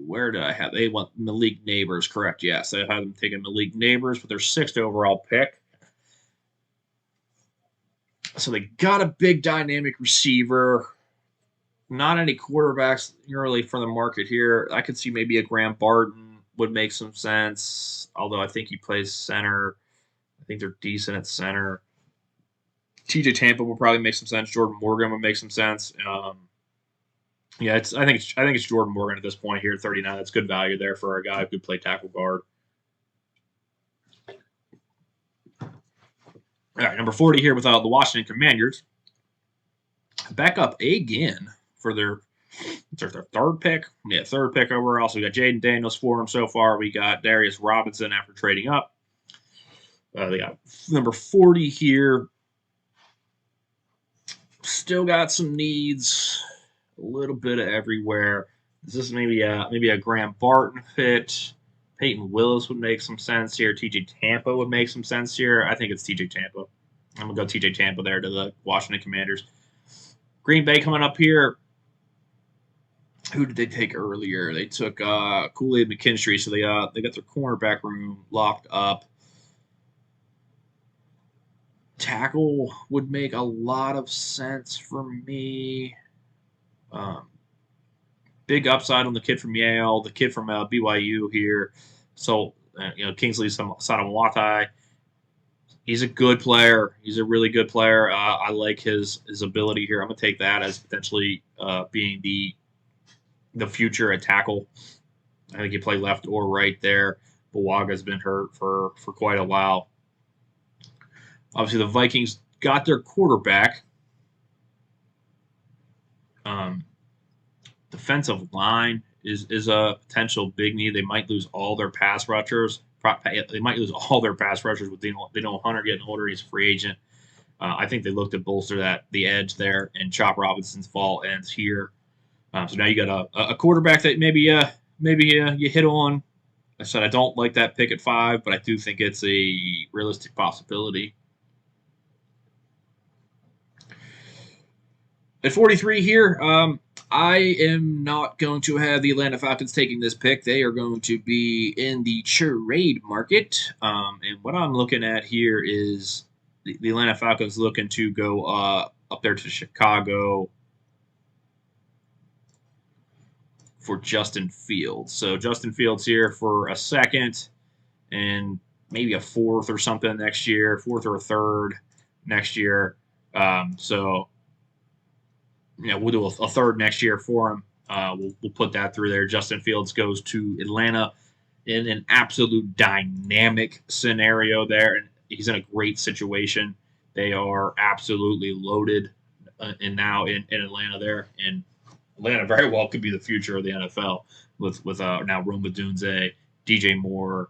A: Where did I have? They want Malik Neighbors, correct? Yes, I had them taking Malik Neighbors with their 6th overall pick. So they got a big dynamic receiver. Not any quarterbacks really for the market here. I could see maybe a Graham Barton would make some sense, although I think he plays center. I think they're decent at center. TJ Tampa would probably make some sense. Jordan Morgan would make some sense. I think it's Jordan Morgan at this point here at 39. That's good value there for a guy who could play tackle guard. All right, number 40 here with the Washington Commanders. Back up again for their 3rd pick. Yeah, 3rd pick overall. So we got Jaden Daniels for them so far. We got Darius Robinson after trading up. They got number 40 here. Still got some needs, a little bit of everywhere. Is this maybe a Graham Barton fit? Peyton Willis would make some sense here. TJ Tampa would make some sense here. I think it's TJ Tampa. I'm going to go TJ Tampa there to the Washington Commanders. Green Bay coming up here. Who did they take earlier? They took Kool-Aid McKinstry, so they got their cornerback room locked up. Tackle would make a lot of sense for me. Big upside on the kid from Yale, the kid from BYU here. So, Kingsley Sadawatai. He's a good player. He's a really good player. I like his ability here. I'm going to take that as potentially being the future at tackle. I think he play left or right there. Bawaga's been hurt for quite a while. Obviously, the Vikings got their quarterback. Defensive line is a potential big need. They might lose all their pass rushers. They might lose all their pass rushers with Hunter getting older. He's a free agent. I think they look to bolster the edge there, and Chop Robinson's fall ends here. So now you got a quarterback that maybe you hit on. I said I don't like that pick at 5, but I do think it's a realistic possibility. At 43 here, I am not going to have the Atlanta Falcons taking this pick. They are going to be in the trade market. And what I'm looking at here is the Atlanta Falcons looking to go up there to Chicago for Justin Fields. So Justin Fields here for a 2nd. And maybe a fourth or something next year, fourth or a third next year. So we'll do a third next year for him. We'll put that through there. Justin Fields goes to Atlanta in an absolute dynamic scenario there, and he's in a great situation. They are absolutely loaded now in Atlanta there, and Atlanta very well could be the future of the NFL with now Roma Dunze, DJ Moore.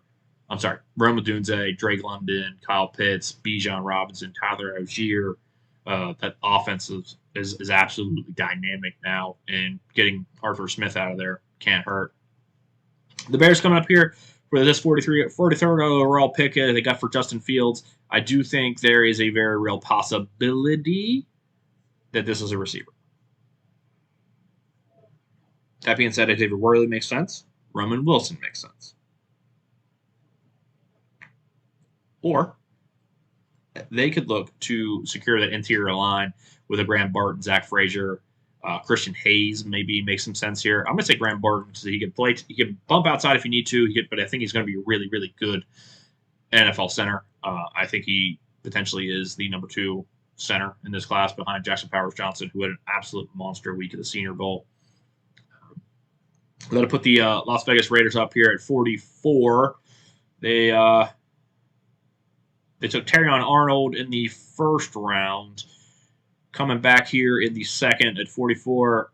A: I'm sorry, Roma Dunze, Drake London, Kyle Pitts, Bijan Robinson, Tyler Algier. That offense is absolutely dynamic now, and getting Arthur Smith out of there can't hurt. The Bears coming up here for this 43rd overall pick they got for Justin Fields. I do think there is a very real possibility that this is a receiver. That being said, David Worley makes sense. Roman Wilson makes sense. Or they could look to secure that interior line with a Graham Barton, Zach Frazier, Christian Hayes maybe makes some sense here. I'm going to say Graham Barton because he can play. He can bump outside if you need to. But I think he's going to be a really, really good NFL center. I think he potentially is the number 2 center in this class behind Jackson Powers Johnson, who had an absolute monster week at the Senior Bowl. I'm going to put the Las Vegas Raiders up here at 44. They took Terrion Arnold in the first round. Coming back here in the second at 44.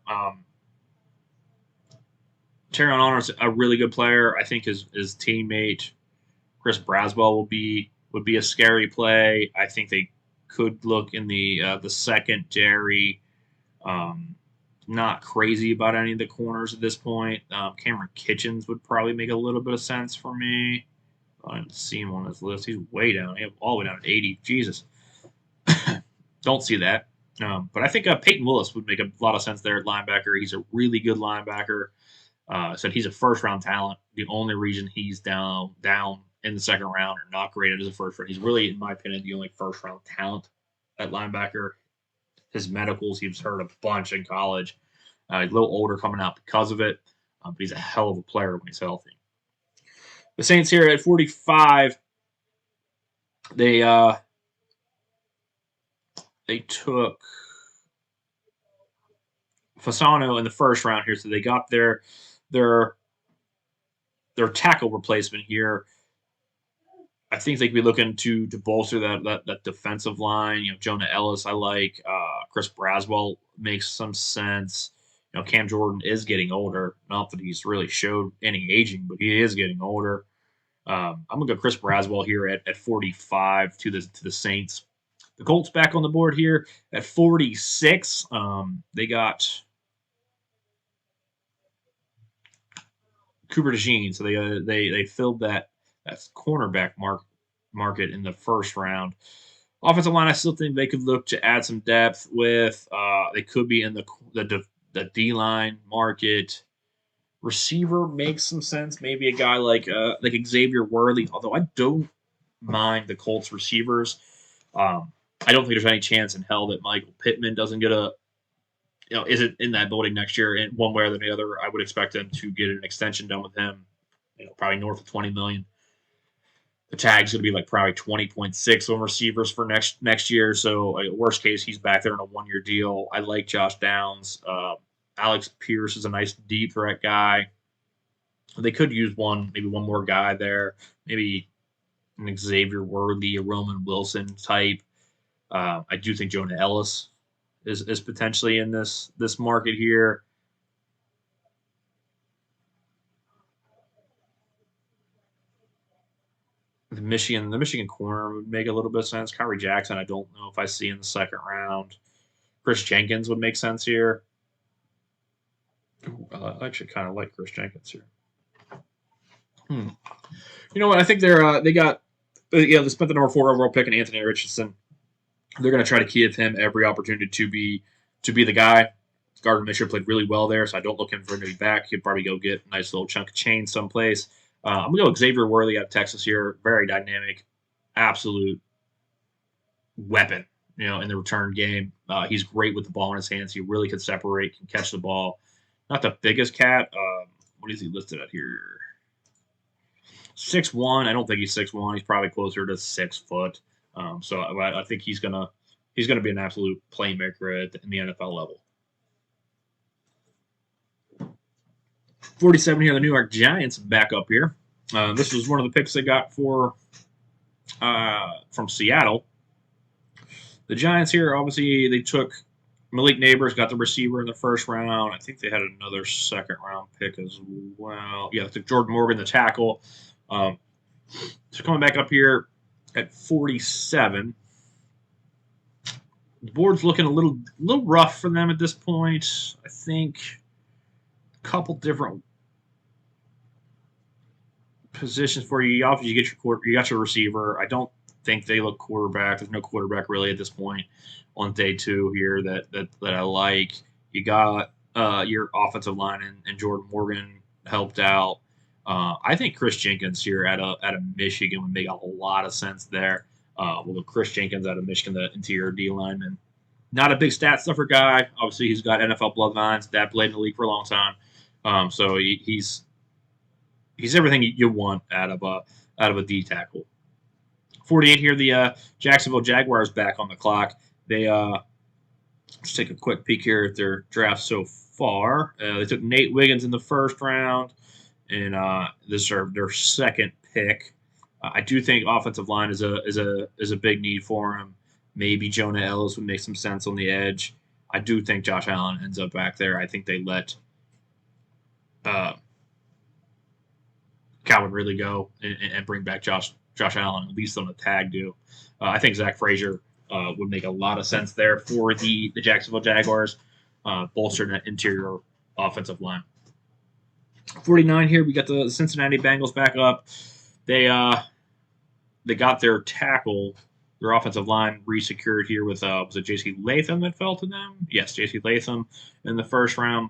A: Terrion Arnold's a really good player. I think his teammate Chris Braswell would be a scary play. I think they could look in the secondary. Not crazy about any of the corners at this point. Cameron Kitchens would probably make a little bit of sense for me. I didn't see him on this list. He's way down. He's all the way down at 80. Jesus. Don't see that. But I think Peyton Willis would make a lot of sense there at linebacker. He's a really good linebacker. Said he's a first-round talent. The only reason he's down in the second round or not graded as a first round, he's really, in my opinion, the only first-round talent at linebacker. His medicals, he was hurt a bunch in college. He's a little older coming out because of it, but he's a hell of a player when he's healthy. The Saints here at 45, they took Fasano in the first round here, so they got their tackle replacement here. I think they could be looking to bolster that defensive line. Jonah Ellis, I like. Chris Braswell makes some sense. Cam Jordan is getting older. Not that he's really showed any aging, but he is getting older. I'm gonna go Chris Braswell here at 45 to the Saints. The Colts back on the board here at 46. They got Cooper DeJean, so they filled that cornerback market in the first round. Offensive line, I still think they could look to add some depth with. They could be in the D-line market. Receiver makes some sense. Maybe a guy like Xavier Worthy, although I don't mind the Colts receivers. I don't think there's any chance in hell that Michael Pittman doesn't get isn't in that building next year in one way or the other. I would expect them to get an extension done with him, probably north of $20 million. The tag's going to be probably 20.6 on receivers for next year. So worst case, he's back there in a 1-year deal. I like Josh Downs. Alex Pierce is a nice deep threat guy. They could use maybe one more guy there. Maybe an Xavier Worthy, a Roman Wilson type. I do think Jonah Ellis is potentially in this market here. The Michigan corner would make a little bit of sense. Kyrie Jackson, I don't know if I see in the second round. Chris Jenkins would make sense here. I actually kind of like Chris Jenkins here. You know what? I think they spent the number 4 overall pick in Anthony Richardson. They're going to try to give him every opportunity to be the guy. Gardner Minshew played really well there, so I don't look him for him to be back. He'd probably go get a nice little chunk of change someplace. I'm going to go Xavier Worthy out of Texas here. Very dynamic, absolute weapon, in the return game. He's great with the ball in his hands. He really can separate, can catch the ball. Not the biggest cat. What is he listed at here? 6'1". I don't think he's 6'1". He's probably closer to 6 foot. So I think he's gonna be an absolute playmaker in the NFL level. 47 here, the New York Giants back up here. This was one of the picks they got from Seattle. The Giants here, obviously, they took Malik Neighbors, got the receiver in the first round. I think they had another second round pick as well. Yeah, they took Jordan Morgan, the tackle. So coming back up here at 47. The board's looking a little rough for them at this point. I think a couple different positions for you. Obviously, you got your receiver. I don't think they look quarterback. There's no quarterback really at this point on day two here that I like. You got your offensive line and Jordan Morgan helped out. I think Chris Jenkins here out of Michigan would make a lot of sense there. Well, Chris Jenkins out of Michigan, the interior D lineman. Not a big stat stuffer guy. Obviously, he's got NFL bloodlines. Dad played in the league for a long time. So he's everything you want out of a D tackle. 48 here, the Jacksonville Jaguars back on the clock. They let's take a quick peek here at their draft so far. They took Nate Wiggins in the first round, and this is their second pick. I do think offensive line is a big need for him. Maybe Jonah Ellis would make some sense on the edge. I do think Josh Allen ends up back there. I think they let Calvin really go and bring back Josh Allen, at least on a tag deal. I think Zach Frazier would make a lot of sense there for the Jacksonville Jaguars, bolstering that interior offensive line. 49 here, we got the Cincinnati Bengals back up. They got their tackle, their offensive line resecured here with was it J.C. Latham that fell to them? Yes, J.C. Latham in the first round.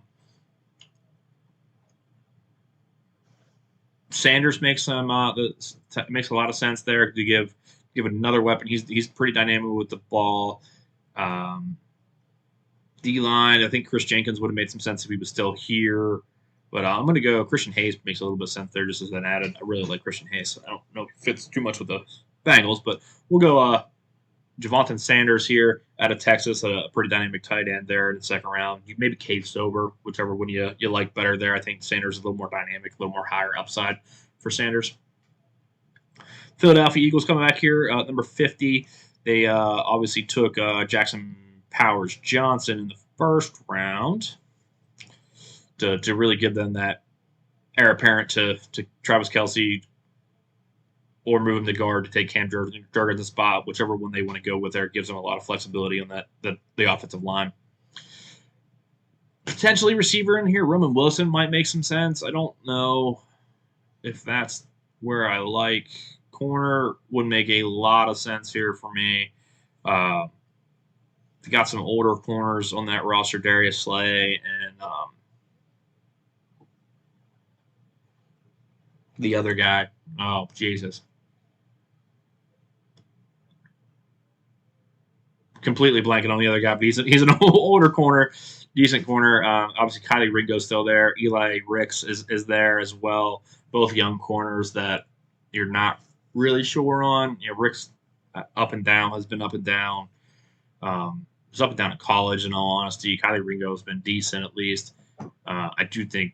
A: Sanders makes makes a lot of sense there to give it another weapon. He's pretty dynamic with the ball. D line, I think Chris Jenkins would have made some sense if he was still here. But I'm going to go Christian Hayes makes a little bit of sense there just as an added. I really like Christian Hayes. I don't know if it fits too much with the Bengals, but we'll go Javonte Sanders here out of Texas, a pretty dynamic tight end there in the second round. Maybe Cade Stover, whichever one you like better there. I think Sanders is a little more dynamic, a little more higher upside for Sanders. Philadelphia Eagles coming back here, number 50. They obviously took Jackson Powers Johnson in the first round to really give them that heir apparent to Travis Kelce, or move him to guard to take Cam Jurgens' spot, whichever one they want to go with there. It gives them a lot of flexibility on the offensive line. Potentially receiver in here, Roman Wilson might make some sense. I don't know if that's where I like. Corner would make a lot of sense here for me. They got some older corners on that roster, Darius Slay and the other guy. Oh, Jesus. Completely blanking on the other guy, but he's an older corner, decent corner. Obviously, Kylie Ringo's still there. Eli Ricks is there as well. Both young corners that you're not really sure on. Ricks up and down, has been up and down. Was up and down in college, in all honesty. Kylie Ringo has been decent at least. I do think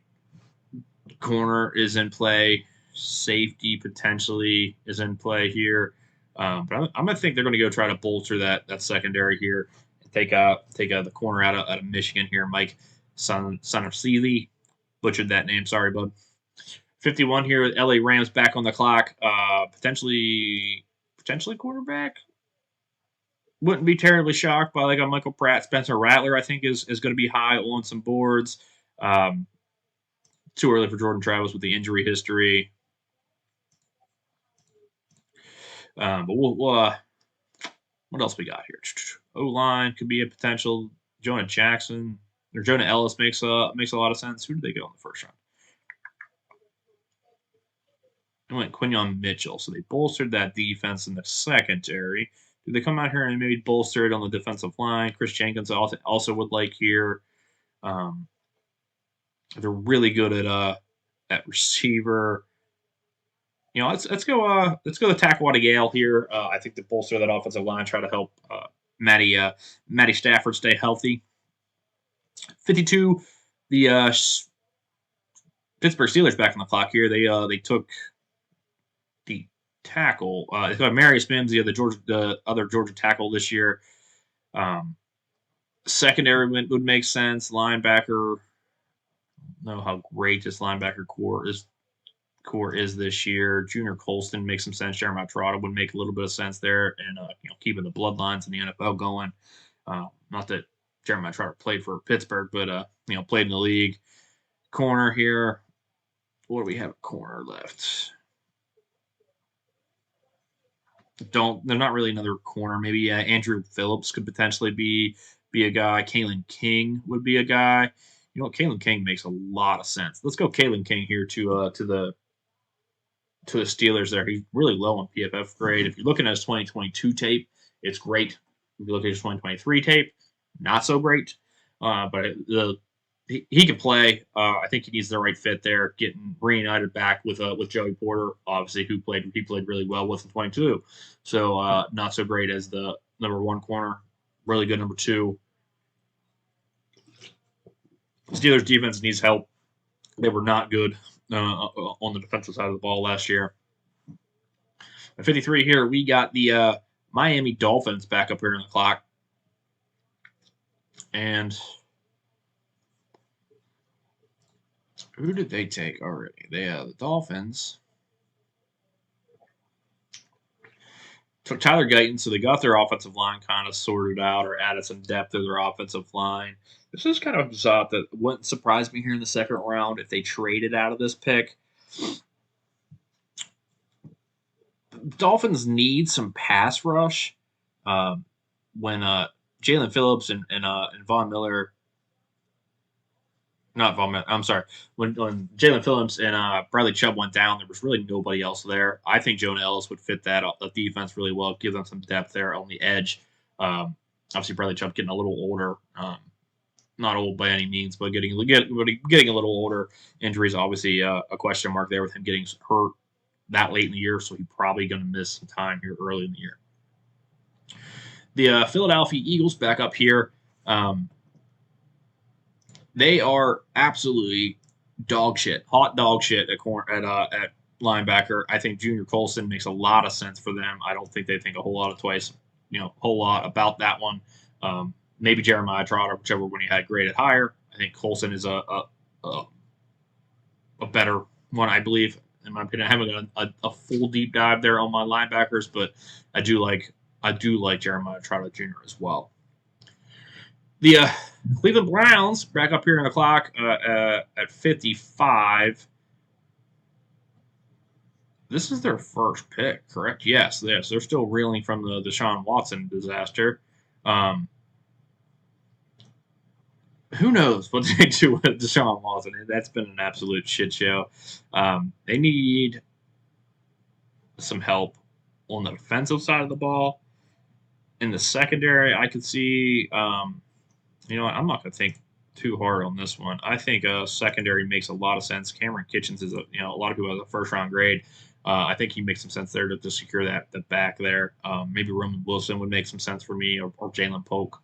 A: corner is in play. Safety potentially is in play here. But I'm going to think they're going to go try to bolster that secondary here and take the corner out of Michigan here. Mike son of Seeley. Butchered that name. Sorry, bud. 51 here. LA Rams back on the clock. Potentially quarterback. Wouldn't be terribly shocked by like a Michael Pratt. Spencer Rattler, I think, is going to be high on some boards. Too early for Jordan Travis with the injury history. But we'll what else we got here? O-line could be a potential. Jonah Jackson or Jonah Ellis makes a lot of sense. Who did they go in the first round? They went Quinyon Mitchell. So they bolstered that defense in the secondary. Do they come out here and maybe bolster it on the defensive line? Chris Jenkins also would like here. They're really good at receiver. let's go the tackle out of Yale here. I think to bolster that offensive line, try to help Matty Stafford stay healthy. 52, the Pittsburgh Steelers back on the clock here. They took the tackle. They got Marius Mims, the other Georgia tackle this year. Um, Secondary would make sense. Linebacker, know how great this linebacker core is this year. Junior Colston makes some sense. Jeremiah Trotta would make a little bit of sense there, and keeping the bloodlines in the NFL going. Not that Jeremiah Trotter played for Pittsburgh, but played in the league. Corner here. What do we have at corner left? They're not really another corner. Maybe Andrew Phillips could potentially be a guy. Kalen King would be a guy. Kalen King makes a lot of sense. Let's go Kalen King here to the Steelers there. He's really low on PFF grade. If you're looking at his 2022 tape, it's great. If you look at his 2023 tape, not so great. But he can play. I think he needs the right fit there. Getting reunited back with Joey Porter, obviously, he played really well with in 22. So not so great as the number one corner. Really good number two. Steelers defense needs help. They were not good on the defensive side of the ball last year. At 53 here, we got the Miami Dolphins back up here on the clock. And who did they take already? The Dolphins took Tyler Guyton, so they got their offensive line kind of sorted out or added some depth to their offensive line. This is kind of a thought that wouldn't surprise me here in the second round if they traded out of this pick. Dolphins need some pass rush. When Jalen Phillips and Von Miller, not Von Miller, I'm sorry, when Jalen Phillips and Bradley Chubb went down, there was really nobody else there. I think Jonah Ellis would fit that defense really well, give them some depth there on the edge. Obviously, Bradley Chubb getting a little older. Not old by any means, but getting a little older. Injuries, obviously, a question mark there with him getting hurt that late in the year, so he's probably going to miss some time here early in the year. The Philadelphia Eagles back up here. They are absolutely dog shit, hot dog shit at linebacker. I think Junior Colson makes a lot of sense for them. I don't think they think a whole lot about that one. Maybe Jeremiah Trotter, whichever one he had graded higher. I think Colson is a better one, I believe, in my opinion. I haven't got a full deep dive there on my linebackers, but I do like Jeremiah Trotter Jr. as well. The Cleveland Browns back up here on the clock at 55. This is their first pick, correct? Yes. They're still reeling from the Deshaun Watson disaster. Who knows what they do with Deshaun Watson? That's been an absolute shit show. They need some help on the defensive side of the ball. In the secondary, I could see. I'm not going to think too hard on this one. I think secondary makes a lot of sense. Cameron Kitchens is a lot of people have a first round grade. I think he makes some sense there to secure the back there. Maybe Roman Wilson would make some sense for me, or Jalen Polk.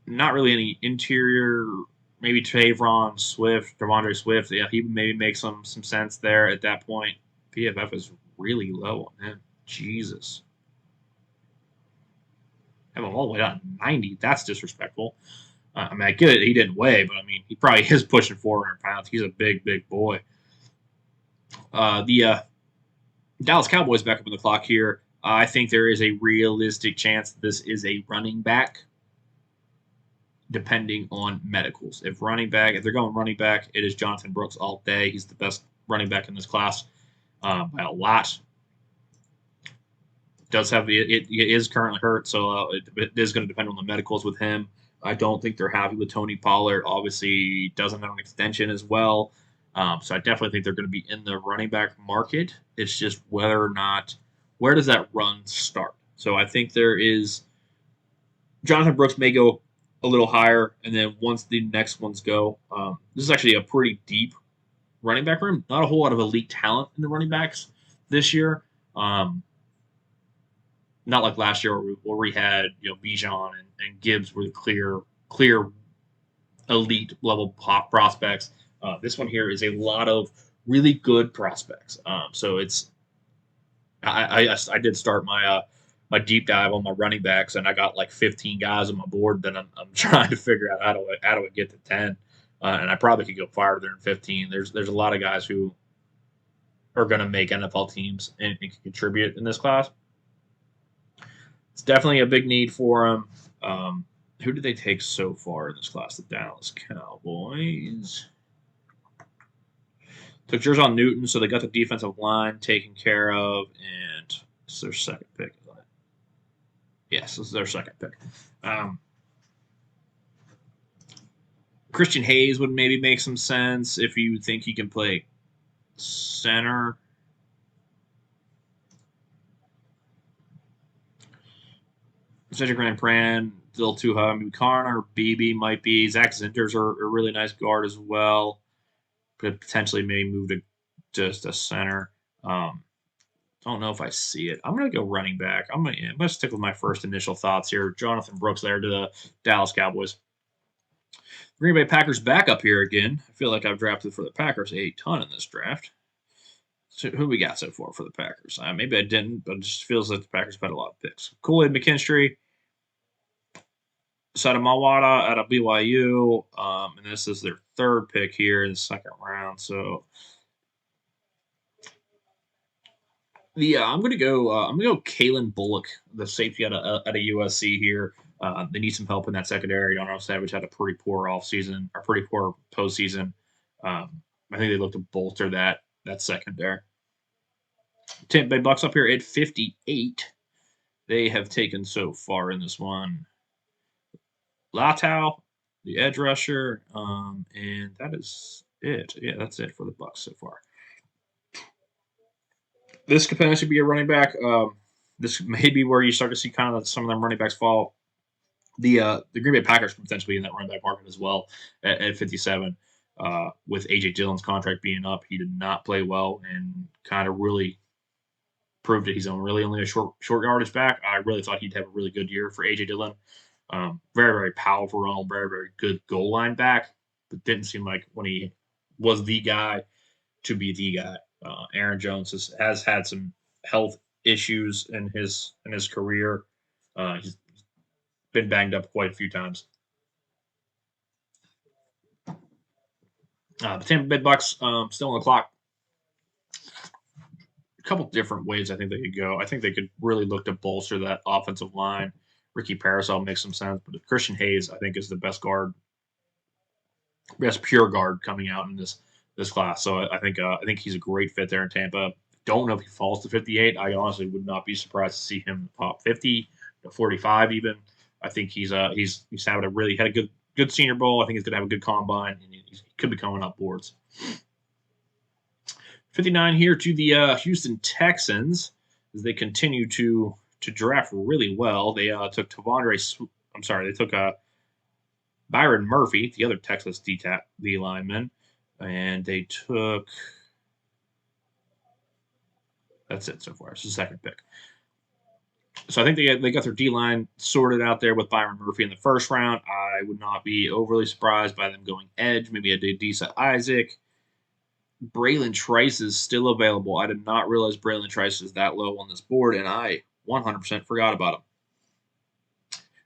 A: Not really any interior. Maybe Devondre Swift. Yeah, he maybe makes some sense there at that point. PFF is really low on him. Jesus. Have him all the way down to 90. That's disrespectful. I get it. He didn't weigh, but he probably is pushing 400 pounds. He's a big, big boy. The Dallas Cowboys back up on the clock here. I think there is a realistic chance that this is a running back, depending on medicals. If they're going running back, it is Jonathan Brooks all day. He's the best running back in this class by a lot. It is currently hurt, so it is going to depend on the medicals with him. I don't think they're happy with Tony Pollard. Obviously, doesn't have an extension as well. So I definitely think they're going to be in the running back market. It's just whether or not, where does that run start? So I think there is, Jonathan Brooks may go a little higher, and then once the next ones go, this is actually a pretty deep running back room. Not a whole lot of elite talent in the running backs this year. Not like last year where we had Bijan and Gibbs were the clear elite level pop prospects. This one here is a lot of really good prospects. So it's I did start my deep dive on my running backs, and I got like 15 guys on my board. Then I'm trying to figure out how do I get to 10, and I probably could go farther than 15. There's a lot of guys who are going to make NFL teams and can contribute in this class. It's definitely a big need for them. Who did they take so far in this class? The Dallas Cowboys took Jerzon Newton, so they got the defensive line taken care of, and it's their second pick, isn't it? Yes, this is their second pick. Christian Hayes would maybe make some sense if you think he can play center. Cedric Grand Pran, still too high. I mean, Connor, BB might be. Zach Zinter's a really nice guard as well. Could potentially maybe move to just a center. Don't know if I see it. I'm going to go running back. I'm going to stick with my first initial thoughts here. Jonathan Brooks there to the Dallas Cowboys. Green Bay Packers back up here again. I feel like I've drafted for the Packers a ton in this draft. So who we got so far for the Packers? Maybe I didn't, but it just feels like the Packers have had a lot of picks. Kool-Aid McKinstry, Sadamawada out of BYU, and this is their third pick here in the second round. So, I'm gonna go Kalen Bullock, the safety out of USC here. They need some help in that secondary. Donovan Savage had a pretty poor offseason, or pretty poor postseason. I think they look to bolster that secondary. Tampa Bay Bucks up here at 58. They have taken so far in this one Latau, the edge rusher, and that is it. Yeah, that's it for the Bucks so far. This could potentially be a running back. This may be where you start to see kind of some of them running backs fall. The Green Bay Packers could potentially be in that running back market as well at 57. With A.J. Dillon's contract being up, he did not play well and kind of really proved that he's only a short yardage back. I really thought he'd have a really good year for A.J. Dillon. Very, very powerful run, very, very good goal line back, but didn't seem like when he was the guy to be the guy. Aaron Jones has had some health issues in his career. He's been banged up quite a few times. The Tampa Bay Bucks still on the clock. A couple different ways I think they could go. I think they could really look to bolster that offensive line. Ricky Parasol makes some sense, but Christian Hayes I think is the best pure guard coming out in this class. So I think he's a great fit there in Tampa. Don't know if he falls to 58. I honestly would not be surprised to see him top 50 to 45 even. I think he's having had a good Senior Bowl. I think he's going to have a good combine, and he could be coming up boards. 59 here to the Houston Texans as they continue to draft really well. They took they took Byron Murphy, the other Texas D lineman, and they took. That's it so far. It's the second pick. So I think they got their D line sorted out there with Byron Murphy in the first round. I would not be overly surprised by them going edge, maybe a Adisa Isaac. Braylon Trice is still available. I did not realize Braylon Trice is that low on this board, and I 100% forgot about him.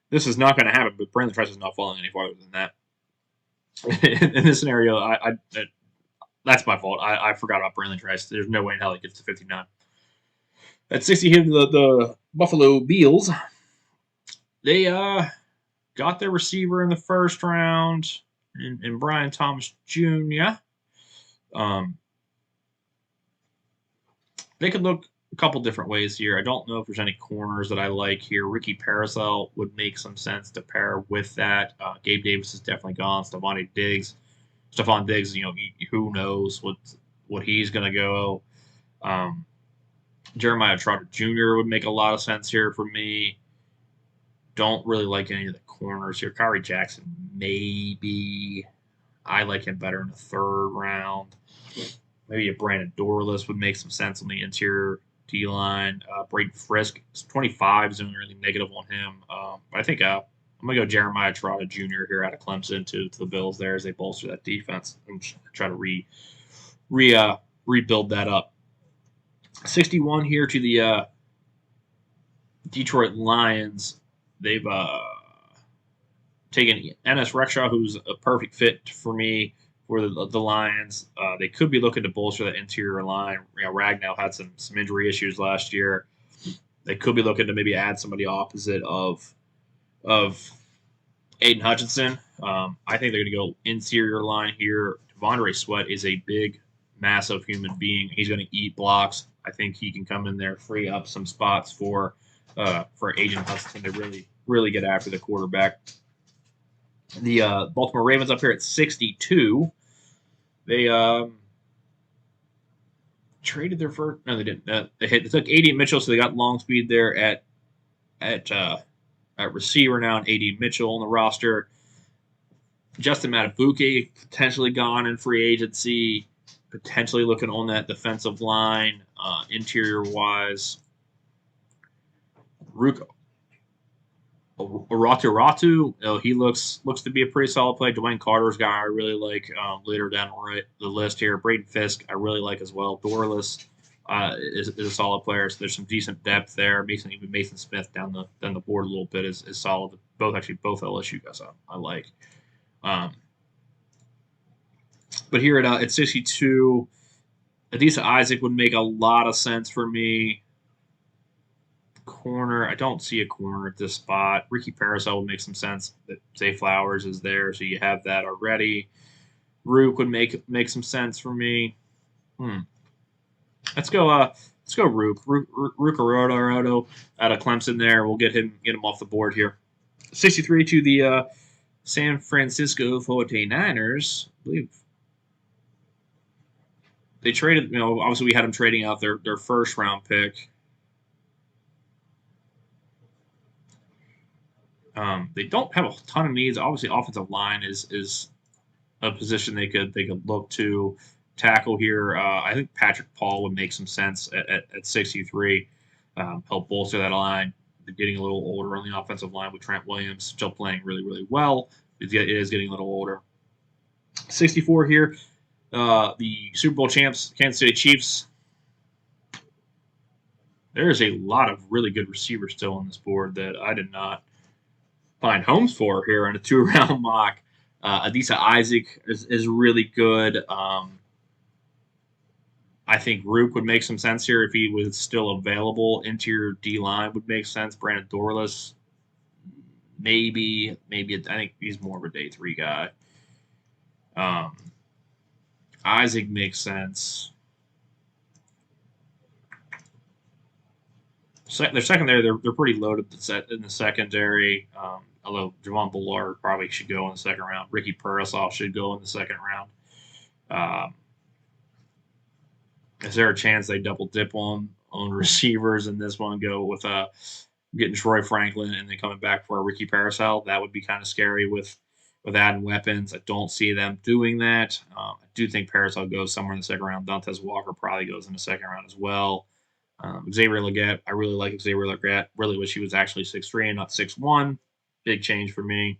A: This is not going to happen, but Braylon Trice is not falling any farther than that. In this scenario, that's my fault. I forgot about Braylon Trice. There's no way in hell he gets to 59. At 60, here the Buffalo Bills. They got their receiver in the first round, and Brian Thomas Jr. They could look a couple different ways here. I don't know if there's any corners that I like here. Ricky Parasol would make some sense to pair with that. Gabe Davis is definitely gone. Stephon Diggs, who knows what he's going to go. Jeremiah Trotter Jr. would make a lot of sense here for me. Don't really like any of the corners here. Kyrie Jackson, maybe. I like him better in the third round. Maybe a Brandon Dorless would make some sense on the interior D line. Braden Frisk, 25 is only really negative on him. I think I'm going to go Jeremiah Trotta Jr. here out of Clemson to the Bills there as they bolster that defense and try to rebuild that up. 61 here to the Detroit Lions. They've taken Ennis Rexhaw, who's a perfect fit for me for the Lions. They could be looking to bolster that interior line. Ragnow had some injury issues last year. They could be looking to maybe add somebody opposite of Aiden Hutchinson. I think they're going to go interior line here. Devondre Sweat is a big, massive human being. He's going to eat blocks. I think he can come in there, free up some spots for Aiden Hutchinson to really get after the quarterback. The Baltimore Ravens up here at 62. They traded their first. No, they didn't. They took A.D. Mitchell, so they got long speed there at receiver now, and A.D. Mitchell on the roster. Justin Matabuke potentially gone in free agency. Potentially looking on that defensive line, interior wise. Ratu, he looks to be a pretty solid play. Dwayne Carter's guy I really like later down the list here. Braden Fisk I really like as well. Dorless is a solid player. So there's some decent depth there. Even Mason Smith down the board a little bit is solid. Both LSU guys I like. But here at 62, Adisa Isaac would make a lot of sense for me. Corner, I don't see a corner at this spot. Ricky Parasol would make some sense. That Zay Flowers is there, so you have that already. Rook would make some sense for me. Let's go Rook. Rook Arrodo out of Clemson there. We'll get him off the board here. 63 to the San Francisco 49ers. I believe they traded, obviously we had them trading out their first round pick. They don't have a ton of needs. Obviously, offensive line is a position they could look to tackle here. I think Patrick Paul would make some sense at 63. Help bolster that line. They're getting a little older on the offensive line with Trent Williams still playing really, really well. It is getting a little older. 64 here. The Super Bowl champs, Kansas City Chiefs. There is a lot of really good receivers still on this board that I did not find homes for here in a 2-round mock. Adisa Isaac is really good. I think Rook would make some sense here if he was still available. Interior D line would make sense. Brandon Dorless, maybe. I think he's more of a day 3 guy. Isaac makes sense. Their secondary, they're pretty loaded in the secondary. Although Javon Bullard probably should go in the second round. Ricky Parasol should go in the second round. Is there a chance they double dip on receivers in this one? Go with getting Troy Franklin and then coming back for a Ricky Parasol? That would be kind of scary with adding weapons. I don't see them doing that. I do think Parasol goes somewhere in the second round. Dantes Walker probably goes in the second round as well. Xavier Legette, I really like Xavier Legette. Really wish he was actually 6'3" and not 6'1". Big change for me.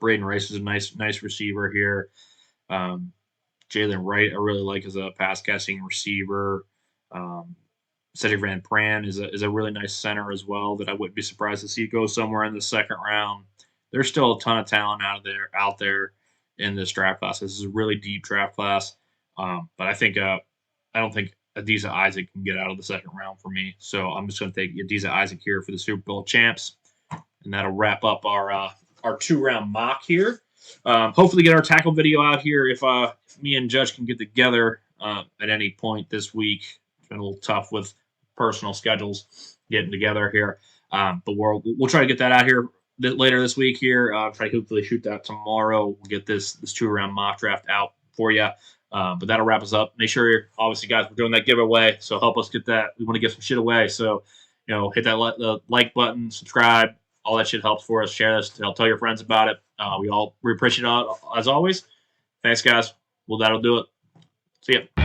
A: Braden Rice is a nice receiver here. Jalen Wright, I really like as a pass catching receiver. Cedric Van Pran is a really nice center as well that I wouldn't be surprised to see go somewhere in the second round. There's still a ton of talent out there in this draft class. This is a really deep draft class. But I think I don't think Adisa Isaac can get out of the second round for me. So I'm just going to take Adisa Isaac here for the Super Bowl champs. And that'll wrap up our 2-round mock here. Hopefully get our tackle video out here if me and Judge can get together at any point this week. It's been a little tough with personal schedules getting together here. But we'll try to get that out here later this week here. Try to hopefully shoot that tomorrow. We'll get this 2-round mock draft out for you. But that'll wrap us up. Make sure, obviously, guys, we're doing that giveaway. So help us get that. We want to get some shit away. So, hit that like button, subscribe. All that shit helps for us. Share this. Tell your friends about it. We appreciate it as always. Thanks, guys. Well, that'll do it. See ya.